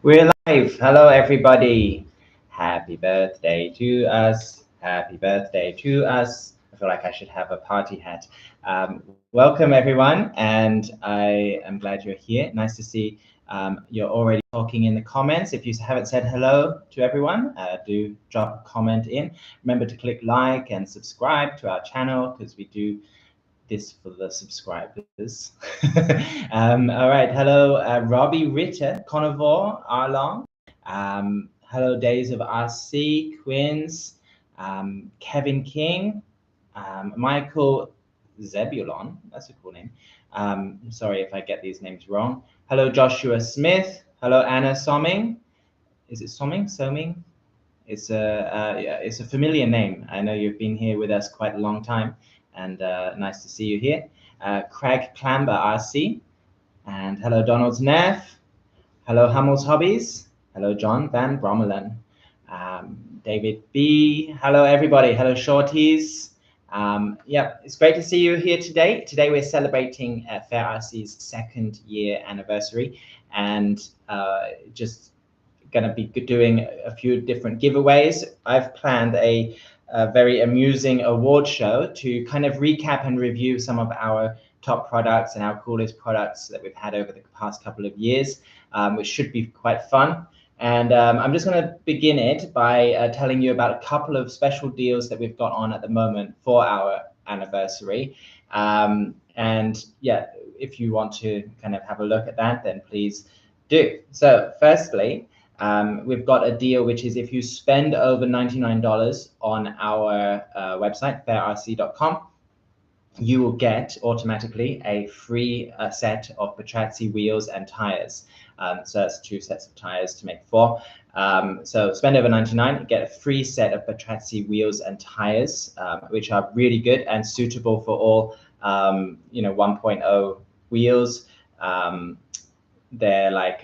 We're live. Hello, everybody. Happy birthday to us. Happy birthday to us. I feel like I should have a party hat. Welcome, everyone, and I am glad you're here. Nice to see you're already talking in the comments. If you haven't said hello to everyone, do drop a comment in. Remember to click like and subscribe to our channel because we do this for the subscribers. All right, hello, Robbie Ritter, Carnivore, Arlong. Hello, Days of RC, Quins, Kevin King, Michael Zebulon, that's a cool name. Sorry if I get these names wrong. Hello, Joshua Smith. Hello, Anna Somming. Is it Somming? Soming? It's a familiar name. I know you've been here with us quite a long time, and nice to see you here. Craig Clamber RC, and hello Donald's Neff. Hello Hamels Hobbies. Hello John Van Brommelen. David B. Hello everybody. Hello Shorties. Yeah, it's great to see you here today. Today we're celebrating Fair RC's second year anniversary, and just going to be doing a few different giveaways. I've planned a very amusing award show to kind of recap and review some of our top products and our coolest products that we've had over the past couple of years, which should be quite fun. And I'm just going to begin it by telling you about a couple of special deals that we've got on at the moment for our anniversary. And yeah, if you want to kind of have a look at that, then please do. So firstly, we've got a deal which is if you spend over $99 on our website, fairrc.com, you will get automatically a free set of Petrazzi wheels and tires. So that's 2 sets of tires to make 4. So spend over 99, you get a free set of Petrazzi wheels and tires, which are really good and suitable for all 1.0 wheels. They're like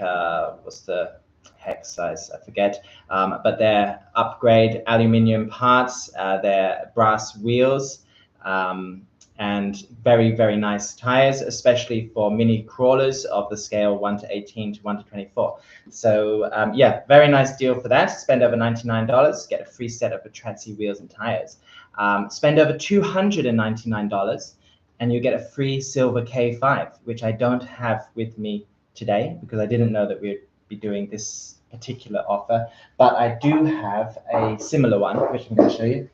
what's the hex size? I forget. But they're upgrade aluminium parts. They're brass wheels. And very, very nice tires, especially for mini crawlers of the scale 1 to 18 to 1 to 24. So yeah, very nice deal for that. Spend over $99, get a free set of Petrazzi wheels and tires. Spend over $299 and you get a free silver K5, which I don't have with me today because I didn't know that we'd be doing this particular offer, but I do have a similar one, which I'm going to show you.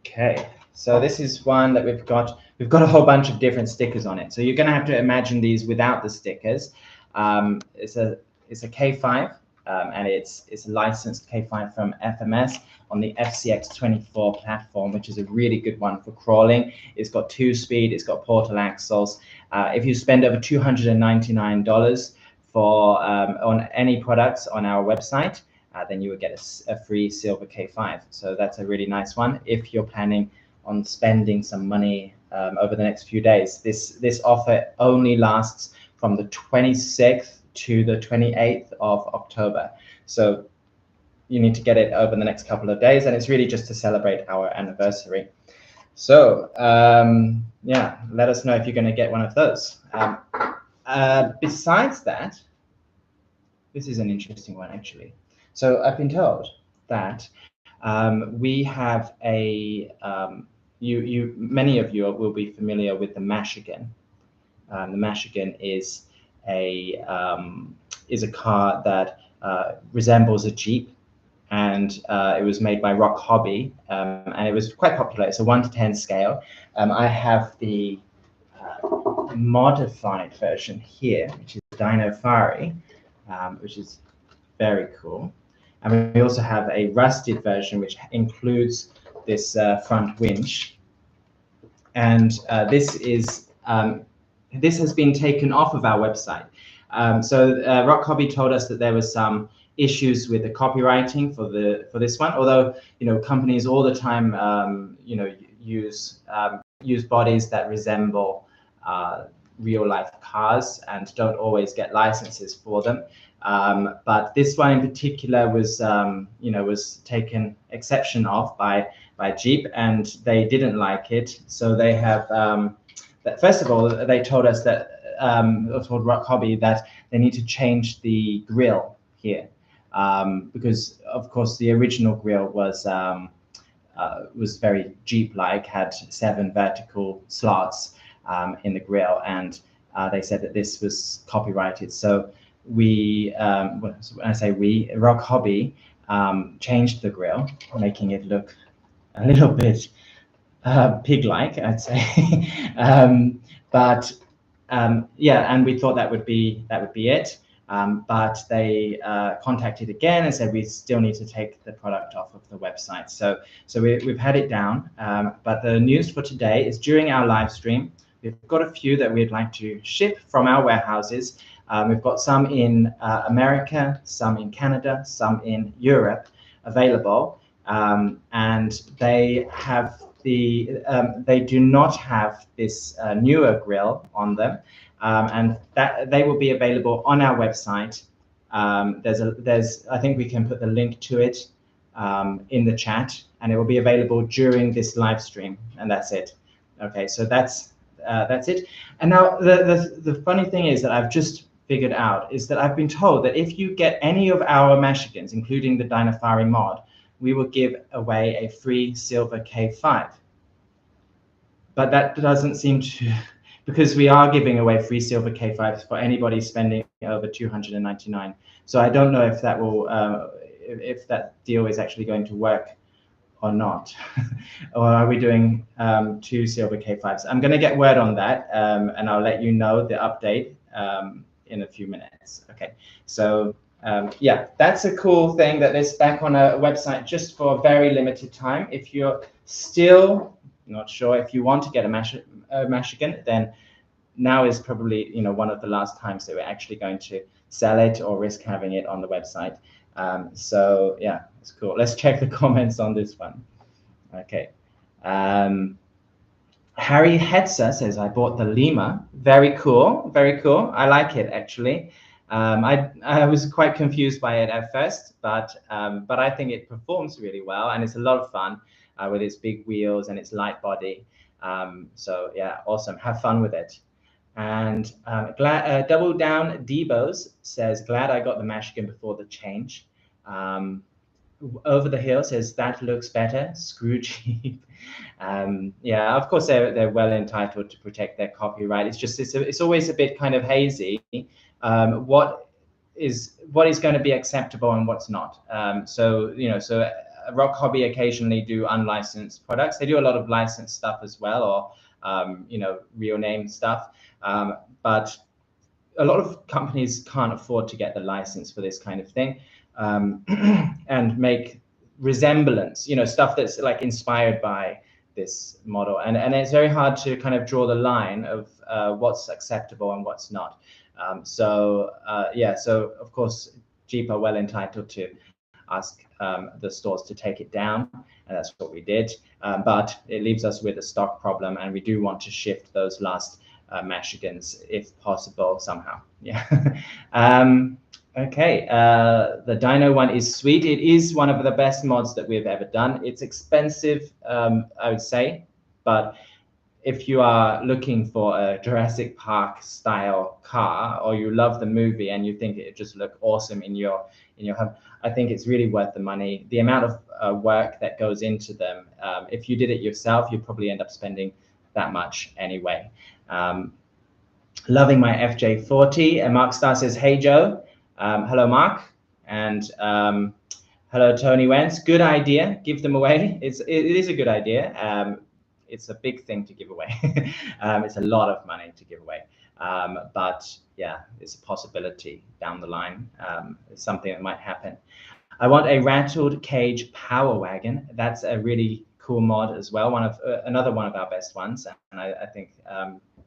Okay, so this is one that we've got a whole bunch of different stickers on it. So you're going to have to imagine these without the stickers. It's a K5, and it's a licensed K5 from FMS on the FCX24 platform, which is a really good one for crawling. It's got 2-speed, it's got portal axles. If you spend over $299 for on any products on our website, then you would get a free silver K5. So that's a really nice one if you're planning on spending some money over the next few days. This offer only lasts from the 26th to the 28th of October. So you need to get it over the next couple of days, and it's really just to celebrate our anniversary. So yeah, let us know if you're going to get one of those. Besides that, this is an interesting one actually. So I've been told that we have a many of you will be familiar with the Mashan. The Mashan is a car that resembles a Jeep, and it was made by Rock Hobby, and it was quite popular. It's a 1 to 10 scale. I have the modified version here, which is Dino Fari, which is very cool. And we also have a rusted version, which includes this front winch. And this has been taken off of our website. So Rock Hobby told us that there was some issues with the copywriting for this one. Although companies all the time use bodies that resemble real life cars and don't always get licenses for them. But this one in particular was, was taken exception of by Jeep, and they didn't like it. So they have, first of all, they told us that told Rock Hobby that they need to change the grill here, because of course the original grill was very Jeep-like, had 7 vertical slots in the grill, and they said that this was copyrighted. So we, when I say we, Rock Hobby changed the grill, making it look a little bit pig-like, I'd say. Yeah, and we thought that would be it. But they contacted again and said we still need to take the product off of the website. So we've had it down. But the news for today is during our live stream, we've got a few that we'd like to ship from our warehouses. We've got some in America, some in Canada, some in Europe available. And they have they do not have this newer grill on them, and that they will be available on our website. I think we can put the link to it in the chat, and it will be available during this live stream, and that's it. Okay, so that's it. And now the funny thing is that I've just figured out is that I've been told that if you get any of our Mashigans, including the Dynafari mod, we will give away a free silver K5. But that doesn't seem to, because we are giving away free silver K5s for anybody spending over 299. So I don't know if that will, if that deal is actually going to work or not. Or are we doing 2 silver K5s? I'm going to get word on that, and I'll let you know the update in a few minutes. Okay, so yeah, that's a cool thing that is back on a website just for a very limited time. If you're still not sure if you want to get a Mashigan, then now is probably one of the last times that we're actually going to sell it or risk having it on the website. So yeah, it's cool. Let's check the comments on this one. Okay. Harry Hetzer says, I bought the Lima. Very cool. Very cool. I like it, actually. I was quite confused by it at first, but I think it performs really well, and it's a lot of fun with its big wheels and its light body. So yeah, awesome. Have fun with it. And Double Down Debos says, glad I got the Mashigan before the change. Over the Hill says, that looks better. Screw Jeep. Yeah, of course they're well entitled to protect their copyright. It's just it's always a bit kind of hazy. What is going to be acceptable and what's not. So Rock Hobby occasionally do unlicensed products. They do a lot of licensed stuff as well, or real name stuff. But a lot of companies can't afford to get the license for this kind of thing, and make resemblance, stuff that's like inspired by this model. And it's very hard to kind of draw the line of what's acceptable and what's not. Yeah, so of course, Jeep are well entitled to ask the stores to take it down, and that's what we did. But it leaves us with a stock problem, and we do want to shift those last Mashigans if possible somehow. Yeah. Okay, the Dino one is sweet. It is one of the best mods that we've ever done. It's expensive, I would say, but if you are looking for a Jurassic Park style car, or you love the movie and you think it just look awesome in your home, I think it's really worth the money. The amount of work that goes into them, if you did it yourself, you'd probably end up spending that much anyway. Loving my FJ40. And Mark Star says, hey Joe. Hello Mark, and hello Tony Wentz. Good idea. Give them away. It is a good idea. It's a big thing to give away. It's a lot of money to give away. But yeah, it's a possibility down the line. It's something that might happen. I want a rattled cage power wagon. That's a really cool mod as well. Another one of our best ones. And I think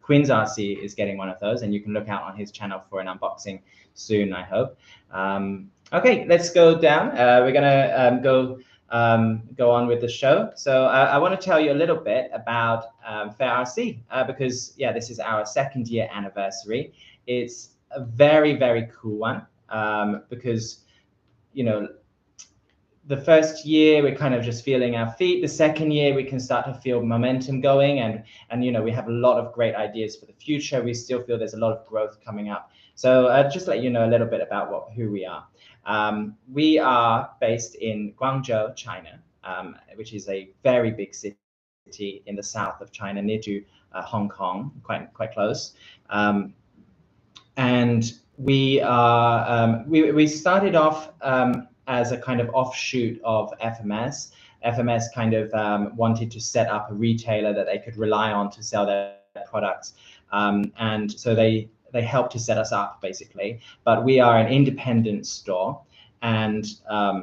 Quinn's RC is getting one of those, and you can look out on his channel for an unboxing soon, I hope. Okay, let's go down. We're gonna go on with the show. So I want to tell you a little bit about Fair RC, because yeah, this is our 2nd year anniversary. It's a very, very cool one, because the first year we're kind of just feeling our feet. The second year we can start to feel momentum going, and you know, we have a lot of great ideas for the future. We still feel there's a lot of growth coming up. So just let you know a little bit about who we are. We are based in Guangzhou, China, which is a very big city in the south of China, near to Hong Kong, quite close. And we are we started off as a kind of offshoot of FMS. FMS kind of wanted to set up a retailer that they could rely on to sell their products, and so they helped to set us up basically. But we are an independent store, and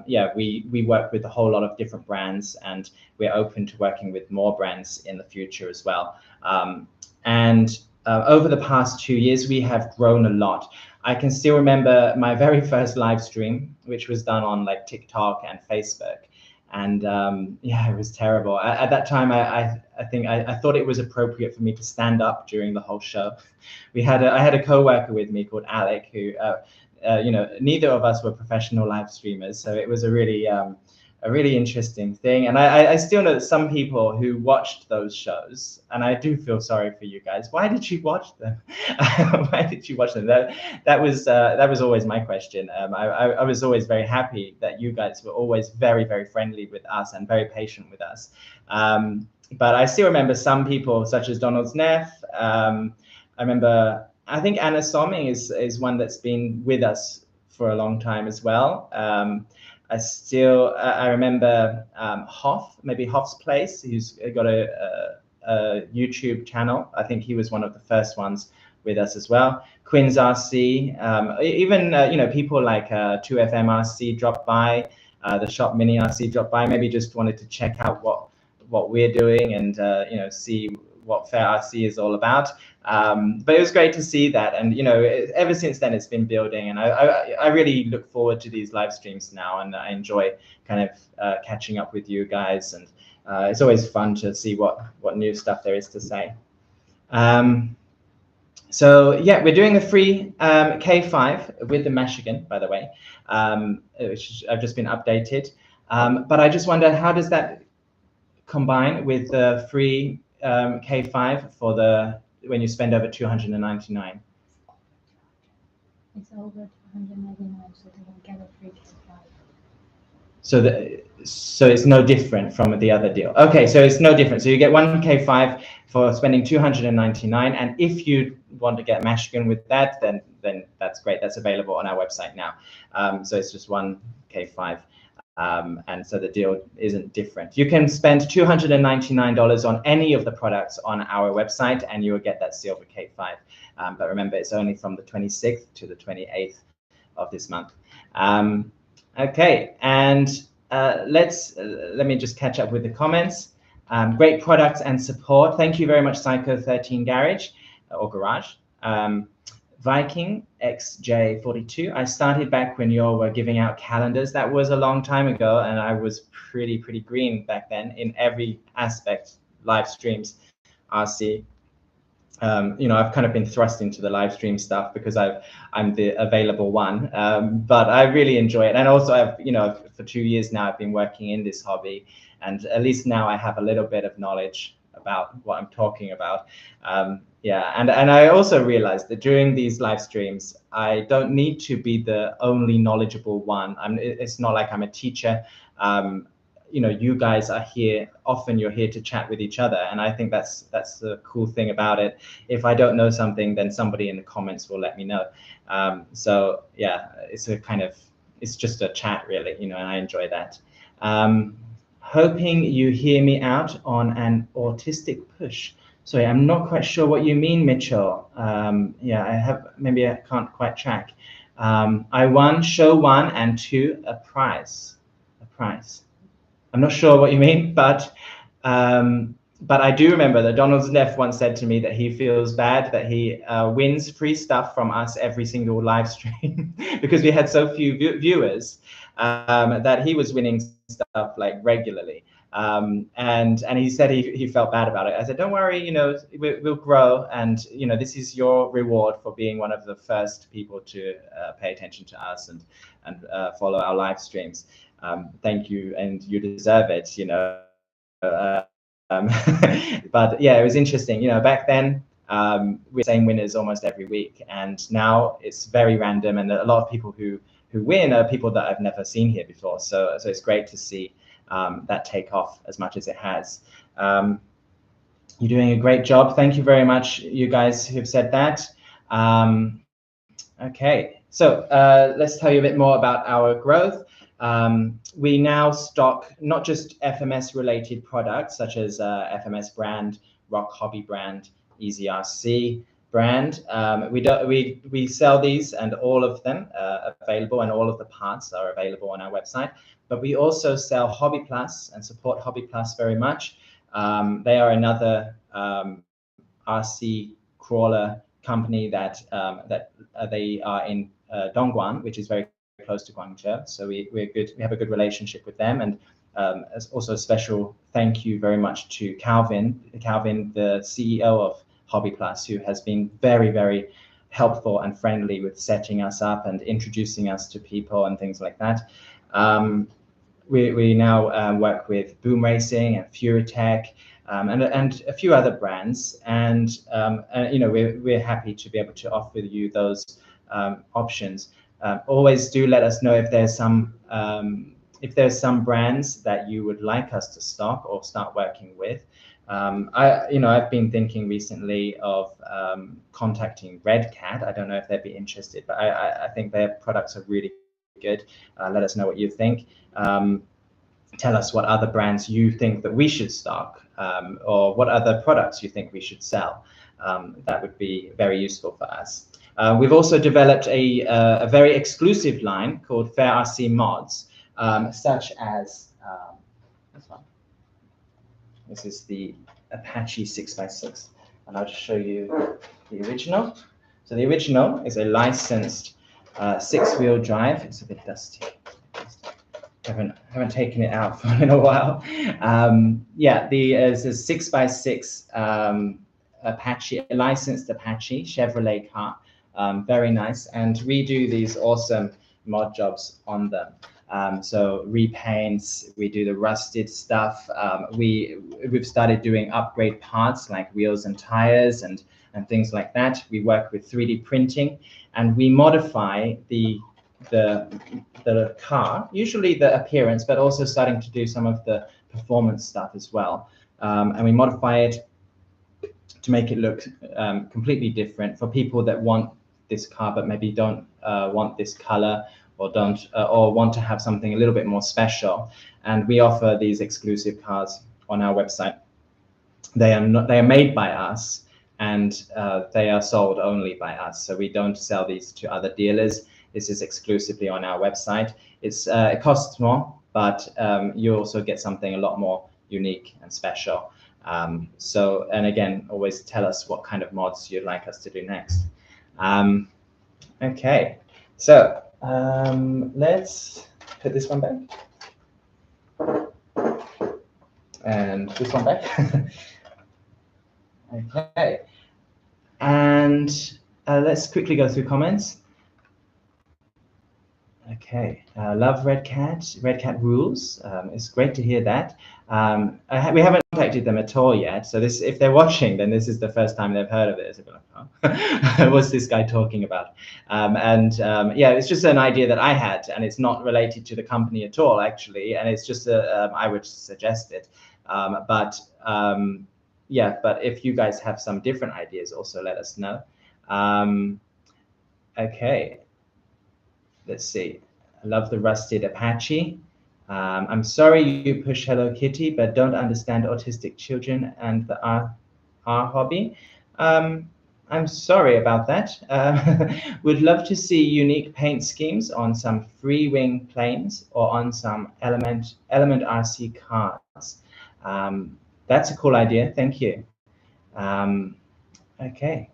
yeah, we work with a whole lot of different brands, and we're open to working with more brands in the future as well. Over the past 2 years, we have grown a lot. I can still remember my very first live stream, which was done on like TikTok and Facebook. And yeah, it was terrible. At that time, I think I thought it was appropriate for me to stand up during the whole show. I had a co-worker with me called Alec, who, you know, neither of us were professional live streamers. So it was a really interesting thing. And I still know that some people who watched those shows, and I do feel sorry for you guys. Why did you watch them? Why did you watch them? That was always my question. I was always very happy that you guys were always very, very friendly with us and very patient with us. But I still remember some people, such as Donald's Neff. I remember, I think Anna Somming is one that's been with us for a long time as well. I remember maybe Hoff's Place, who's got a YouTube channel. I think he was one of the first ones with us as well. Quinn's RC, even you know, people like 2FM RC dropped by, the Shop Mini RC dropped by, maybe just wanted to check out what we're doing and you know, see what Fair RC is all about. But it was great to see that, and you know, ever since then it's been building, and I really look forward to these live streams now, and I enjoy kind of catching up with you guys, and it's always fun to see what new stuff there is to say. So yeah, we're doing a free K5 with the Mashan, by the way, which I've just been updated. But I just wonder, how does that combine with the free K5 for when you spend over 299? It's over 299, so they will get a free K5. So it's no different from the other deal. Okay, so it's no different. So you get 1 K5 for spending 299, and if you want to get Mashan with that, then that's great. That's available on our website now. So it's just 1 K5. And so the deal isn't different. You can spend $299 on any of the products on our website, and you will get that silver K5. But remember, it's only from the 26th to the 28th of this month. Okay, and let me just catch up with the comments. Great products and support. Thank you very much, Psycho 13 Garage or Garage. Viking XJ42. I started back when you all were giving out calendars. That was a long time ago, and I was pretty green back then in every aspect. Live streams, RC. You know, I've kind of been thrust into the live stream stuff because I'm the available one. But I really enjoy it, and also I've, you know, for 2 years now I've been working in this hobby, and at least now I have a little bit of knowledge about what I'm talking about. Yeah, and I also realized that during these live streams, I don't need to be the only knowledgeable one. It's not like I'm a teacher. You know, you guys are here. Often you're here to chat with each other, and I think that's the cool thing about it. If I don't know something, then somebody in the comments will let me know. So yeah, it's just a chat really, you know, and I enjoy that. Hoping you hear me out on an autistic push. Sorry, I'm not quite sure what you mean, Mitchell. Yeah, maybe I can't quite track. I won show 1 and 2 a prize. I'm not sure what you mean, but I do remember that Donald's Neff once said to me that he feels bad that he wins free stuff from us every single live stream because we had so few viewers that he was winning stuff like regularly. And he said he felt bad about it. I said, don't worry, you know, we'll grow, and you know, this is your reward for being one of the first people to pay attention to us and follow our live streams. Thank you, and you deserve it, you know. But yeah, it was interesting, you know, back then we were the same winners almost every week, and now it's very random, and a lot of people who win are people that I've never seen here before. So it's great to see that take off as much as it has. You're doing a great job. Thank you very much, you guys who've said that. Okay, so let's tell you a bit more about our growth. We now stock not just FMS related products such as FMS brand, Rock Hobby brand, EasyRC brand. We sell these, and all of them are available, and all of the parts are available on our website. But we also sell Hobby Plus and support Hobby Plus very much. They are another RC crawler company that they are in Dongguan, which is very close to Guangzhou. So we're good. We have a good relationship with them, and as also a special thank you very much to Calvin, the CEO of Hobby Plus, who has been very, very helpful and friendly with setting us up and introducing us to people and things like that. We now work with Boom Racing and Furitech and a few other brands, and you know, we're happy to be able to offer you those options. Always do let us know if there's some brands that you would like us to stock or start working with. I've been thinking recently of contacting Red Cat. I don't know if they'd be interested, but I think their products are really good. Let us know what you think. Tell us what other brands you think that we should stock, or what other products you think we should sell. That would be very useful for us. We've also developed a very exclusive line called Fair RC Mods, such as this one. This is the Apache 6x6, and I'll just show you the original. So the original is a licensed 6-wheel drive. It's a bit dusty. Haven't taken it out in a while. Yeah, it's a 6x6 Apache, a licensed Apache Chevrolet car. Very nice, and we do these awesome mod jobs on them. So repaints, we do the rusted stuff. We've started doing upgrade parts like wheels and tires and things like that. We work with 3D printing, and we modify the car, usually the appearance, but also starting to do some of the performance stuff as well. And we modify it to make it look completely different for people that want this car but maybe don't want this color, or don't or want to have something a little bit more special. And we offer these exclusive cars on our website. They are made by us, and they are sold only by us. So we don't sell these to other dealers. This is exclusively on our website. It costs more, but you also get something a lot more unique and special. And again, always tell us what kind of mods you'd like us to do next. Okay, so let's put this one back. And this one back. Okay, and let's quickly go through comments. Okay, love Red Cat. Red Cat rules. It's great to hear that. We haven't contacted them at all yet. So if they're watching, then this is the first time they've heard of it. So like, oh, what's this guy talking about? Yeah, it's just an idea that I had, and it's not related to the company at all, actually. And it's just I would suggest it. Yeah, but if you guys have some different ideas, also let us know. Okay. Let's see. I love the rusted Apache. I'm sorry you push Hello Kitty, but don't understand autistic children and the R hobby. I'm sorry about that. Would love to see unique paint schemes on some free wing planes or on some Element RC cars. That's a cool idea. Thank you. Okay.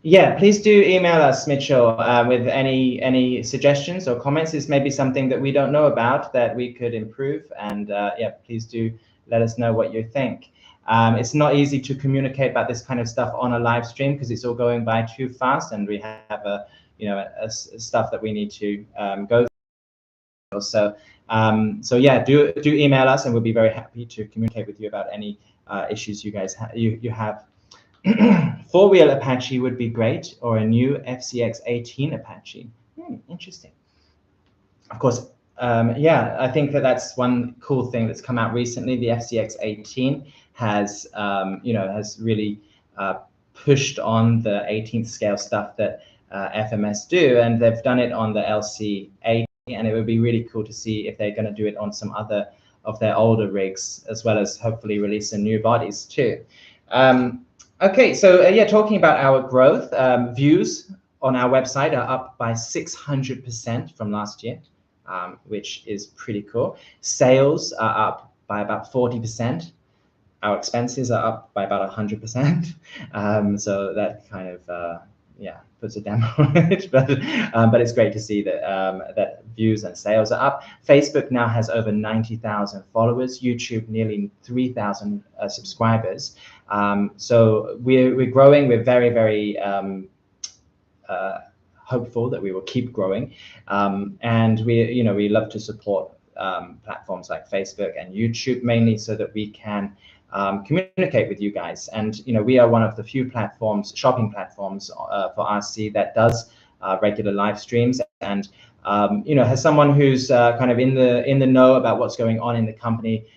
Yeah, please do email us, Mitchell, with any suggestions or comments. This may be something that we don't know about that we could improve, and yeah, please do let us know what you think. It's not easy to communicate about this kind of stuff on a live stream because it's all going by too fast, and we have stuff that we need to go through. So yeah, do email us, and we'll be very happy to communicate with you about any issues you guys you have. Four-wheel Apache would be great, or a new FCX 18 Apache. Interesting. Of course, yeah, I think that's one cool thing that's come out recently. The FCX 18 has, has really pushed on the 18th scale stuff that FMS do, and they've done it on the LC 80, and it would be really cool to see if they're going to do it on some other of their older rigs, as well as hopefully release some new bodies too. Okay, so yeah, talking about our growth, views on our website are up by 600% from last year, which is pretty cool. Sales are up by about 40%. Our expenses are up by about 100%. So that kind of, yeah, puts a damper on it, but it's great to see that that views and sales are up. Facebook now has over 90,000 followers. YouTube nearly 3,000 subscribers. So we're growing. We're very, very hopeful that we will keep growing, and we love to support platforms like Facebook and YouTube, mainly so that we can communicate with you guys. And we are one of the few platforms, shopping platforms for RC that does regular live streams, and has someone who's kind of in the know about what's going on in the company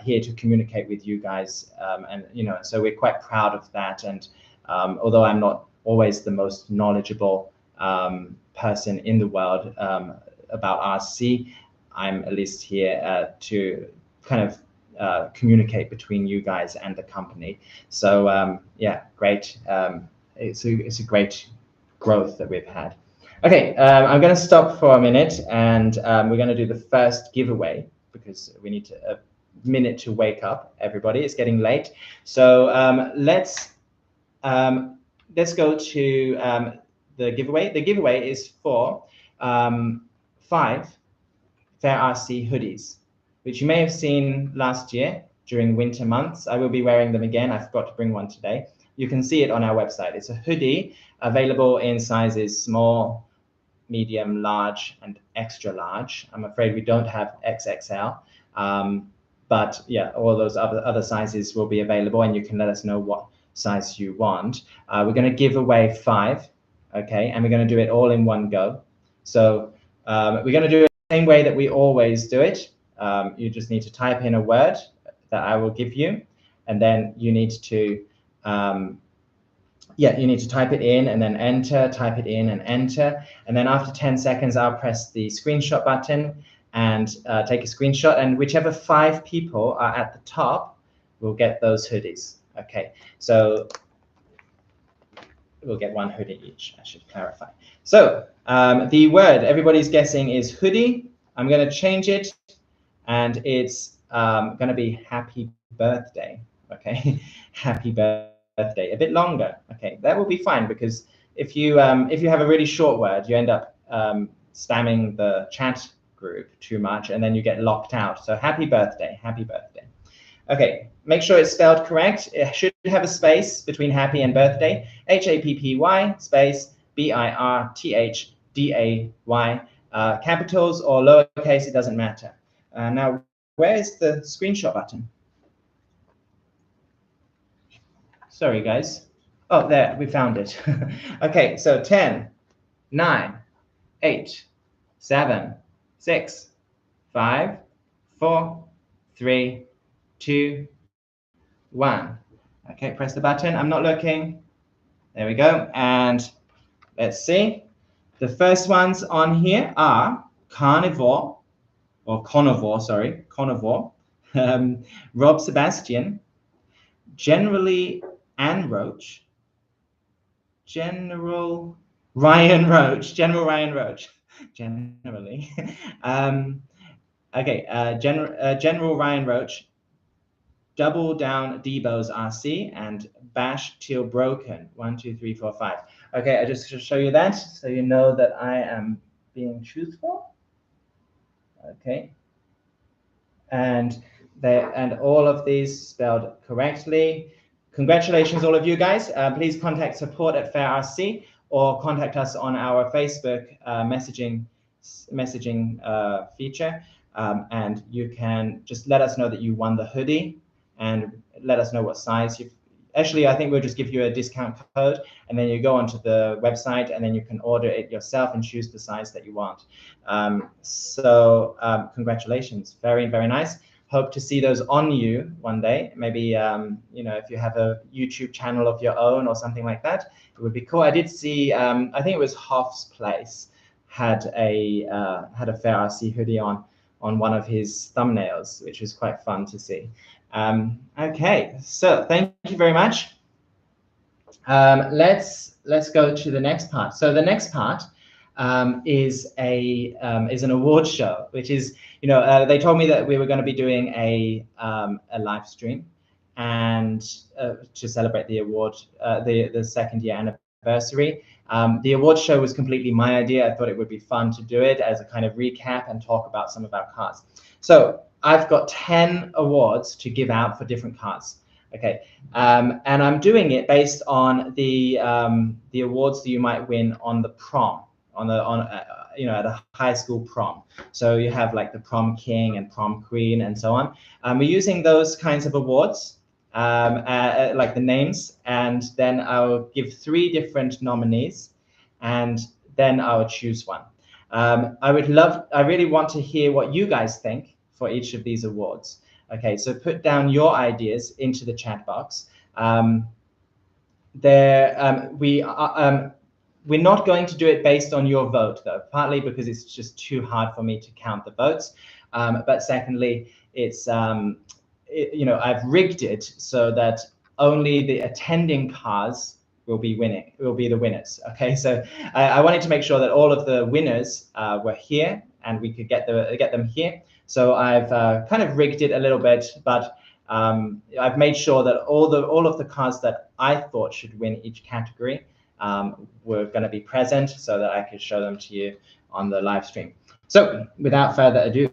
here to communicate with you guys. And so we're quite proud of that. And although I'm not always the most knowledgeable person in the world about RC, I'm at least here to kind of communicate between you guys and the company. So yeah, great. It's a great growth that we've had. Okay, I'm going to stop for a minute, and we're going to do the first giveaway because we need a minute to wake up. Everybody, it's getting late. So let's go to the giveaway. The giveaway is for 5 Fair RC hoodies, which you may have seen last year during winter months. I will be wearing them again. I forgot to bring one today. You can see it on our website. It's a hoodie available in sizes small, medium, large, and extra large. I'm afraid we don't have XXL, but yeah, all those other sizes will be available, and you can let us know what size you want. We're going to give away 5, okay, and we're going to do it all in one go. So we're going to do it the same way that we always do it. You just need to type in a word that I will give you, and then you need to you need to type it in and then enter, type it in and enter. And then after 10 seconds, I'll press the screenshot button and take a screenshot. And whichever 5 people are at the top will get those hoodies. Okay, so we'll get 1 hoodie each, I should clarify. So the word everybody's guessing is hoodie. I'm going to change it, and it's going to be happy birthday. Okay, happy birthday. A bit longer. Okay, that will be fine, because if you have a really short word, you end up spamming the chat group too much, and then you get locked out. So happy birthday, happy birthday. Okay, make sure it's spelled correct. It should have a space between happy and birthday. HAPPY space BIRTHDAY. Capitals or lowercase, it doesn't matter. Now, where is the screenshot button? Sorry, guys. Oh, there, we found it. Okay, so 10, 9, 8, 7, 6, 5, 4, 3, 2, 1. Okay, press the button. I'm not looking. There we go. And let's see. The first ones on here are Carnivore, or Carnivore, sorry, Carnivore, Rob Sebastian, Generally Anne Roach, General Ryan Roach, generally. Okay, General Ryan Roach, Double Down Debo's RC, and Bash Till Broken, 1, 2, 3, 4, 5. Okay, I just show you that so you know that I am being truthful. Okay, and all of these spelled correctly. Congratulations, all of you guys. Please contact support@FairRC or contact us on our Facebook messaging feature, and you can just let us know that you won the hoodie and let us know what size you've. Actually, I think we'll just give you a discount code, and then you go onto the website, and then you can order it yourself and choose the size that you want. Congratulations, very, very nice. Hope to see those on you one day. Maybe you know, if you have a YouTube channel of your own or something like that, it would be cool. I did see, I think it was Hoff's Place had a Fair RC hoodie on one of his thumbnails, which was quite fun to see. Okay, so thank you very much. Let's go to the next part. So the next part is an award show, which is, you know, they told me that we were going to be doing a live stream and to celebrate the award, the second year anniversary. The award show was completely my idea. I thought it would be fun to do it as a kind of recap and talk about some of our cards. So I've got 10 awards to give out for different cards. Okay, and I'm doing it based on the awards that you might win on the prom, you know, at a high school prom. So you have like the prom king and prom queen and so on. We're using those kinds of awards, like the names, and then I'll give 3 different nominees, and then I'll choose one. I really want to hear what you guys think for each of these awards. Okay, so put down your ideas into the chat box. We're not going to do it based on your vote, though, partly because it's just too hard for me to count the votes. But secondly, it's, you know, I've rigged it so that only the attending cars will be the winners. Okay, so I wanted to make sure that all of the winners were here and we could get them here. So I've kind of rigged it a little bit, but I've made sure that all of the cards that I thought should win each category were going to be present so that I could show them to you on the live stream. So without further ado,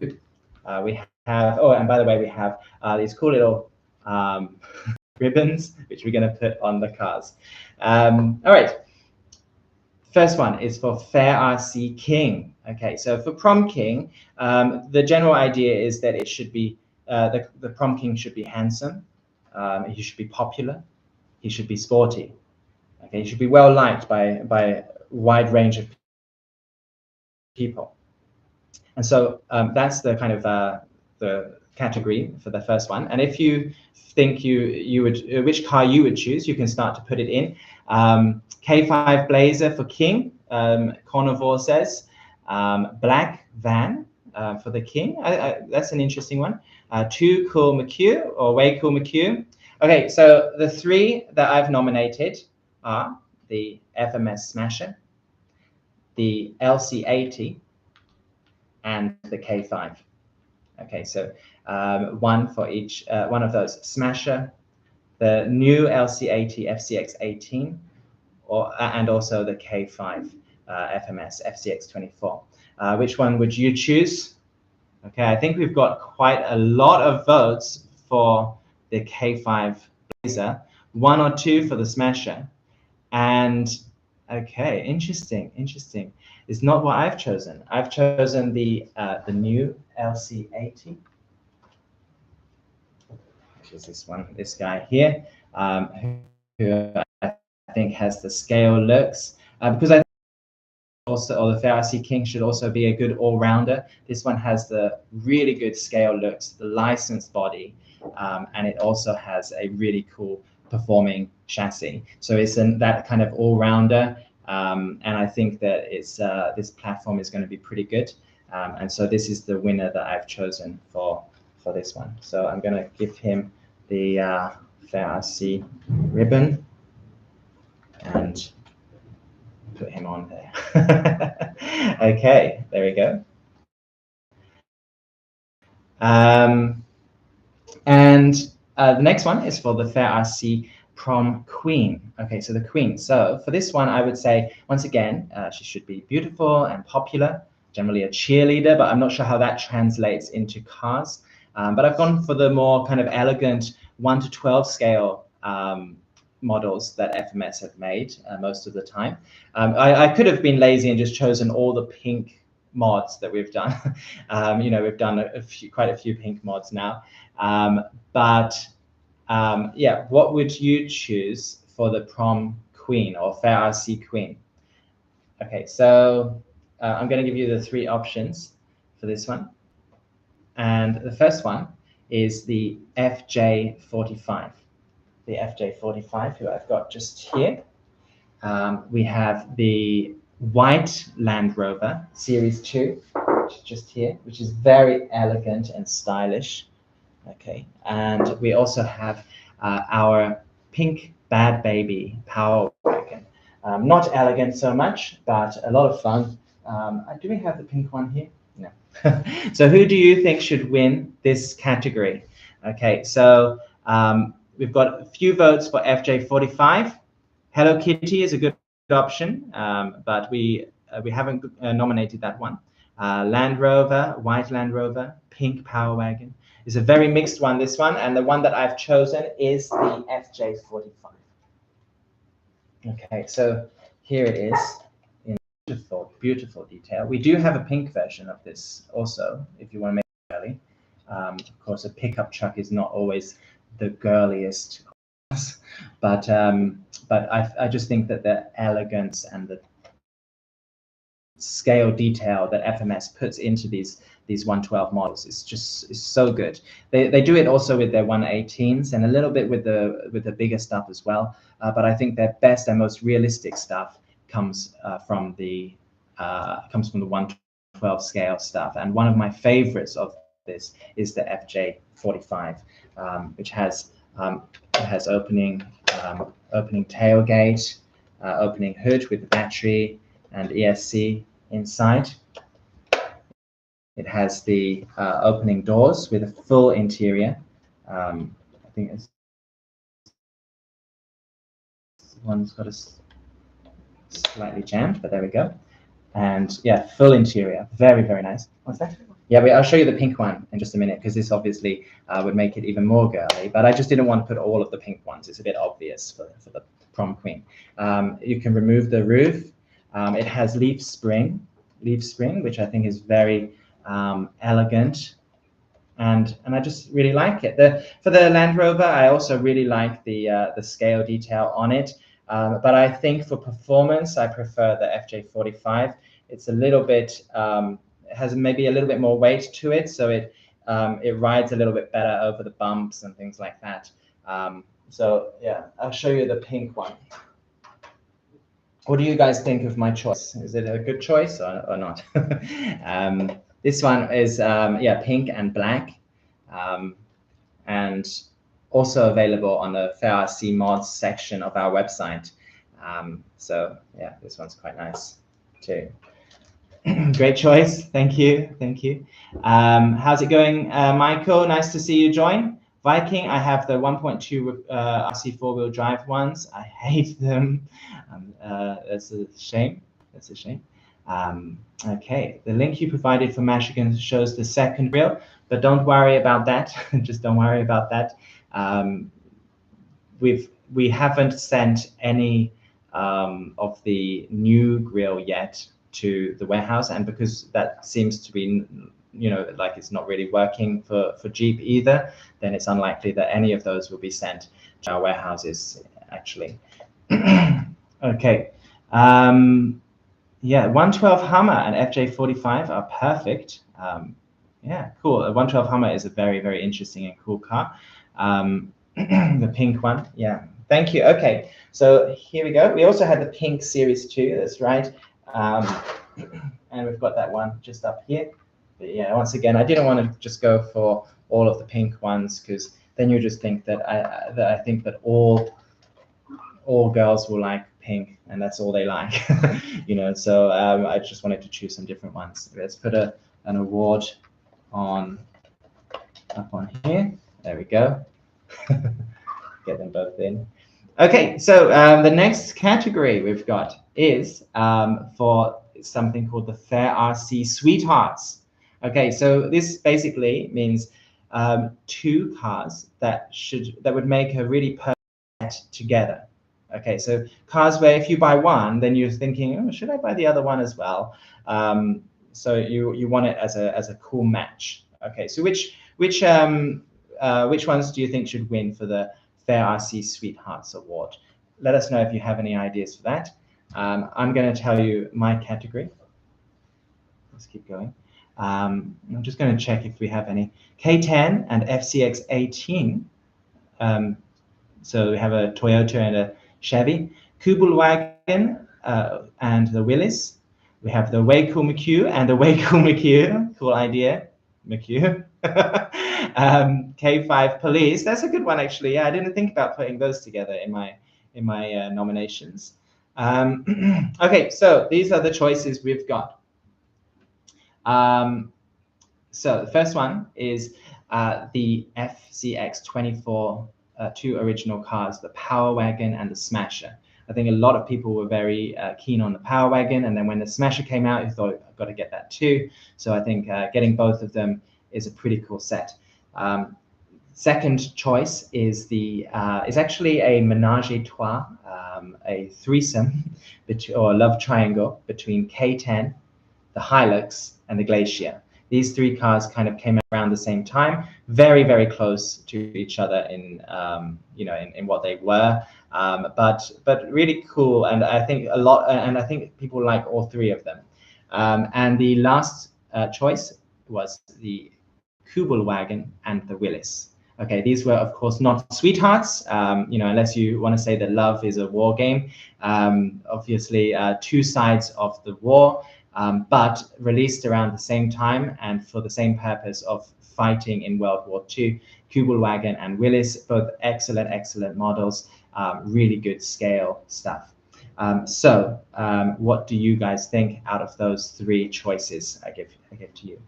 we have, oh, and by the way, we have these cool little ribbons, which we're going to put on the cards. All right. First one is for Fair RC King. Okay, so for Prom King, the general idea is that it should be, the Prom King should be handsome, he should be popular, he should be sporty. Okay, he should be well liked by a wide range of people. And so that's the kind of the category for the first one. And if you think you would, which car you would choose, you can start to put it in. K5 Blazer for King, Carnivore says. Black Van for the King. That's an interesting one. Too Cool McHugh or Way Cool McHugh. Okay, so the 3 that I've nominated are the FMS Smasher, the LC80, and the K5. Okay, so one for each one of those. Smasher, the new LC80 FCX18, and also the K5 FMS FCX24. Which one would you choose? Okay, I think we've got quite a lot of votes for the K5 Blazer, 1 or 2 for the Smasher, and okay, interesting. It's not what I've chosen. I've chosen the new LC80, which is this guy here, who I think has the scale looks, because I think also, or the Fair RC King should also be a good all-rounder. This one has the really good scale looks, the licensed body, and it also has a really cool performing chassis. So it's that kind of all-rounder, and I think that it's this platform is going to be pretty good. And so this is the winner that I've chosen for this one. So I'm going to give him the Fair RC ribbon and put him on there. Okay, there we go. And the next one is for the Fair RC prom queen. Okay, so the queen. So for this one, I would say, once again, she should be beautiful and popular, generally a cheerleader, but I'm not sure how that translates into cars. But I've gone for the more kind of elegant 1 to 12 scale models that FMS have made most of the time. I could have been lazy and just chosen all the pink mods that we've done. We've done quite a few pink mods now. Yeah, what would you choose for the prom queen or fair RC queen? Okay, so I'm going to give you the 3 options for this one. And the first one is the FJ45. The FJ45, who I've got just here. We have the white Land Rover Series 2, which is just here, which is very elegant and stylish. Okay, and we also have our pink Bad Baby Power Wagon. Not elegant so much, but a lot of fun. Do we have the pink one here? No. So who do you think should win this category? Okay, so we've got a few votes for FJ45. Hello Kitty is a good option, but we haven't nominated that one. Land Rover, white Land Rover, pink Power Wagon. It's a very mixed one, this one, and the one that I've chosen is the FJ45. Okay, so here it is in beautiful, beautiful detail. We do have a pink version of this also, if you want to make it girly. Of course, a pickup truck is not always the girliest, but I just think that the elegance and the scale detail that FMS puts into these 112 models is so good. They do it also with their 118s and a little bit with the bigger stuff as well. But I think their best and most realistic stuff comes from the 112 scale stuff. And one of my favorites of this is the FJ45, which has opening tailgate, opening hood with the battery and ESC inside. It has the opening doors with a full interior. I think it's one's got a slightly jammed, but there we go. And yeah, full interior, very, very nice. What's that? Yeah, I'll show you the pink one in just a minute, because this obviously would make it even more girly, but I just didn't want to put all of the pink ones. It's a bit obvious for the prom queen. You can remove the roof. It has leaf spring, which I think is very elegant, and I just really like it. For the Land Rover, I also really like the scale detail on it. But I think for performance, I prefer the FJ45. It's a little bit has maybe a little bit more weight to it, so it rides a little bit better over the bumps and things like that. So yeah, I'll show you the pink one. What do you guys think of my choice? Is it a good choice or not? This one is pink and black, and also available on the FairRC mods section of our website. So yeah, this one's quite nice too. Great choice. Thank you. How's it going, Michael? Nice to see you join. Viking, I have the 1.2 RC four-wheel drive ones. I hate them. That's a shame. Okay, the link you provided for Mashan shows the second reel, but don't worry about that. Just don't worry about that. We haven't sent any of the new grill yet to the warehouse, and because that seems to be, like it's not really working for Jeep either, then it's unlikely that any of those will be sent to our warehouses actually. Okay. Yeah, 112 Hummer and FJ45 are perfect. Yeah, cool. A 112 Hummer is a very, very interesting and cool car. The pink one, yeah. Thank you. Okay, so here we go. We also had the pink Series 2, that's right. And we've got that one just up here. But yeah, once again, I didn't want to just go for all of the pink ones, because then you just think that I think that all girls will like pink, and that's all they like. So I just wanted to choose some different ones. Let's put an award up on here. There we go. Get them both in. Okay, so the next category we've got is for something called the Fair RC Sweethearts. Okay, so this basically means two cars that would make a really perfect set together. Okay, so cars where if you buy one, then you're thinking, oh, should I buy the other one as well? So you want it as a cool match. Okay, so which ones do you think should win for the Fair RC Sweethearts Award? Let us know if you have any ideas for that. I'm going to tell you my category. Let's keep going. I'm just going to check if we have any. K10 and FCX 18. So we have a Toyota and a Chevy. Kubelwagen and the Willys. We have the Way Cool McHugh and the Way Cool McHugh. Cool idea, McHugh. K5 Police. That's a good one, actually. Yeah, I didn't think about putting those together in my nominations. Okay, so these are the choices we've got. So the first one is the FCX 24 two original cars, the Power Wagon and the Smasher. I think a lot of people were very keen on the Power Wagon, and then when the Smasher came out, you thought, I've got to get that too. So I think getting both of them is a pretty cool set. Second choice is is actually a menage a trois, a threesome or a love triangle between K10, the Hilux, and the Glacier. These three cars kind of came around the same time, very, very close to each other in in what they were, but really cool. And I think I think people like all three of them. And the last choice was the Kubelwagen and the Willys. Okay, these were of course not sweethearts, unless you want to say that love is a war game. Obviously, two sides of the war. But released around the same time and for the same purpose of fighting in World War II. Kubelwagen and Willys, both excellent models, really good scale stuff. What do you guys think out of those three choices I give to you?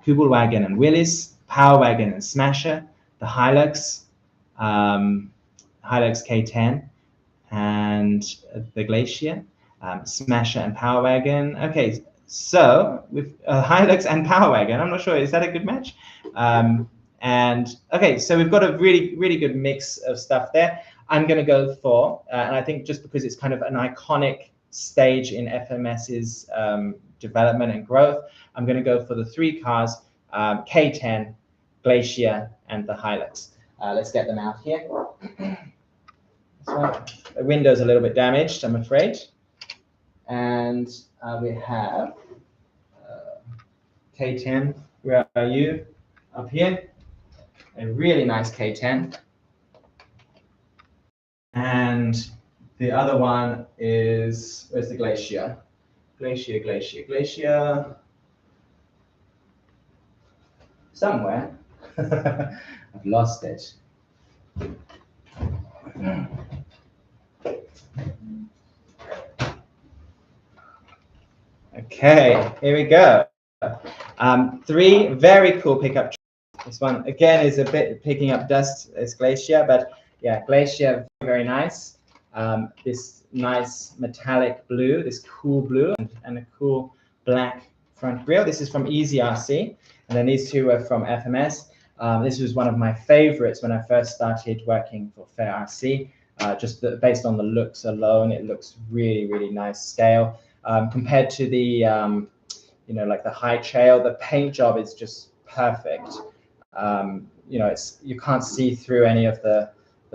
Kubelwagen and Willys, Power Wagon and Smasher, the Hilux, Hilux K10, and the Glacier. Smasher and Power Wagon. Okay, so with Hilux and Power Wagon, I'm not sure, is that a good match? And okay, so we've got a really good mix of stuff there. I'm going to go for, and I think just because it's kind of an iconic stage in FMS's development and growth, I'm going to go for the three cars, K10, Glacier, and the Hilux. Let's get them out here. So the window's a little bit damaged, I'm afraid. And we have K10. Where are you? Up here. A really nice K10. And the other one is, where's the Glacier? Glacier. Somewhere. I've lost it. Okay, here we go. Three very cool pickup trucks. This one again is a bit picking up dust as Glacier, but yeah, Glacier very nice. This nice metallic blue, this cool blue, and a cool black front grille. This is from Easy RC, and then these two are from FMS. This was one of my favorites when I first started working for Fair RC. Based on the looks alone, it looks really nice scale. Compared to the like the High Trail, the paint job is just perfect. You can't see through any of the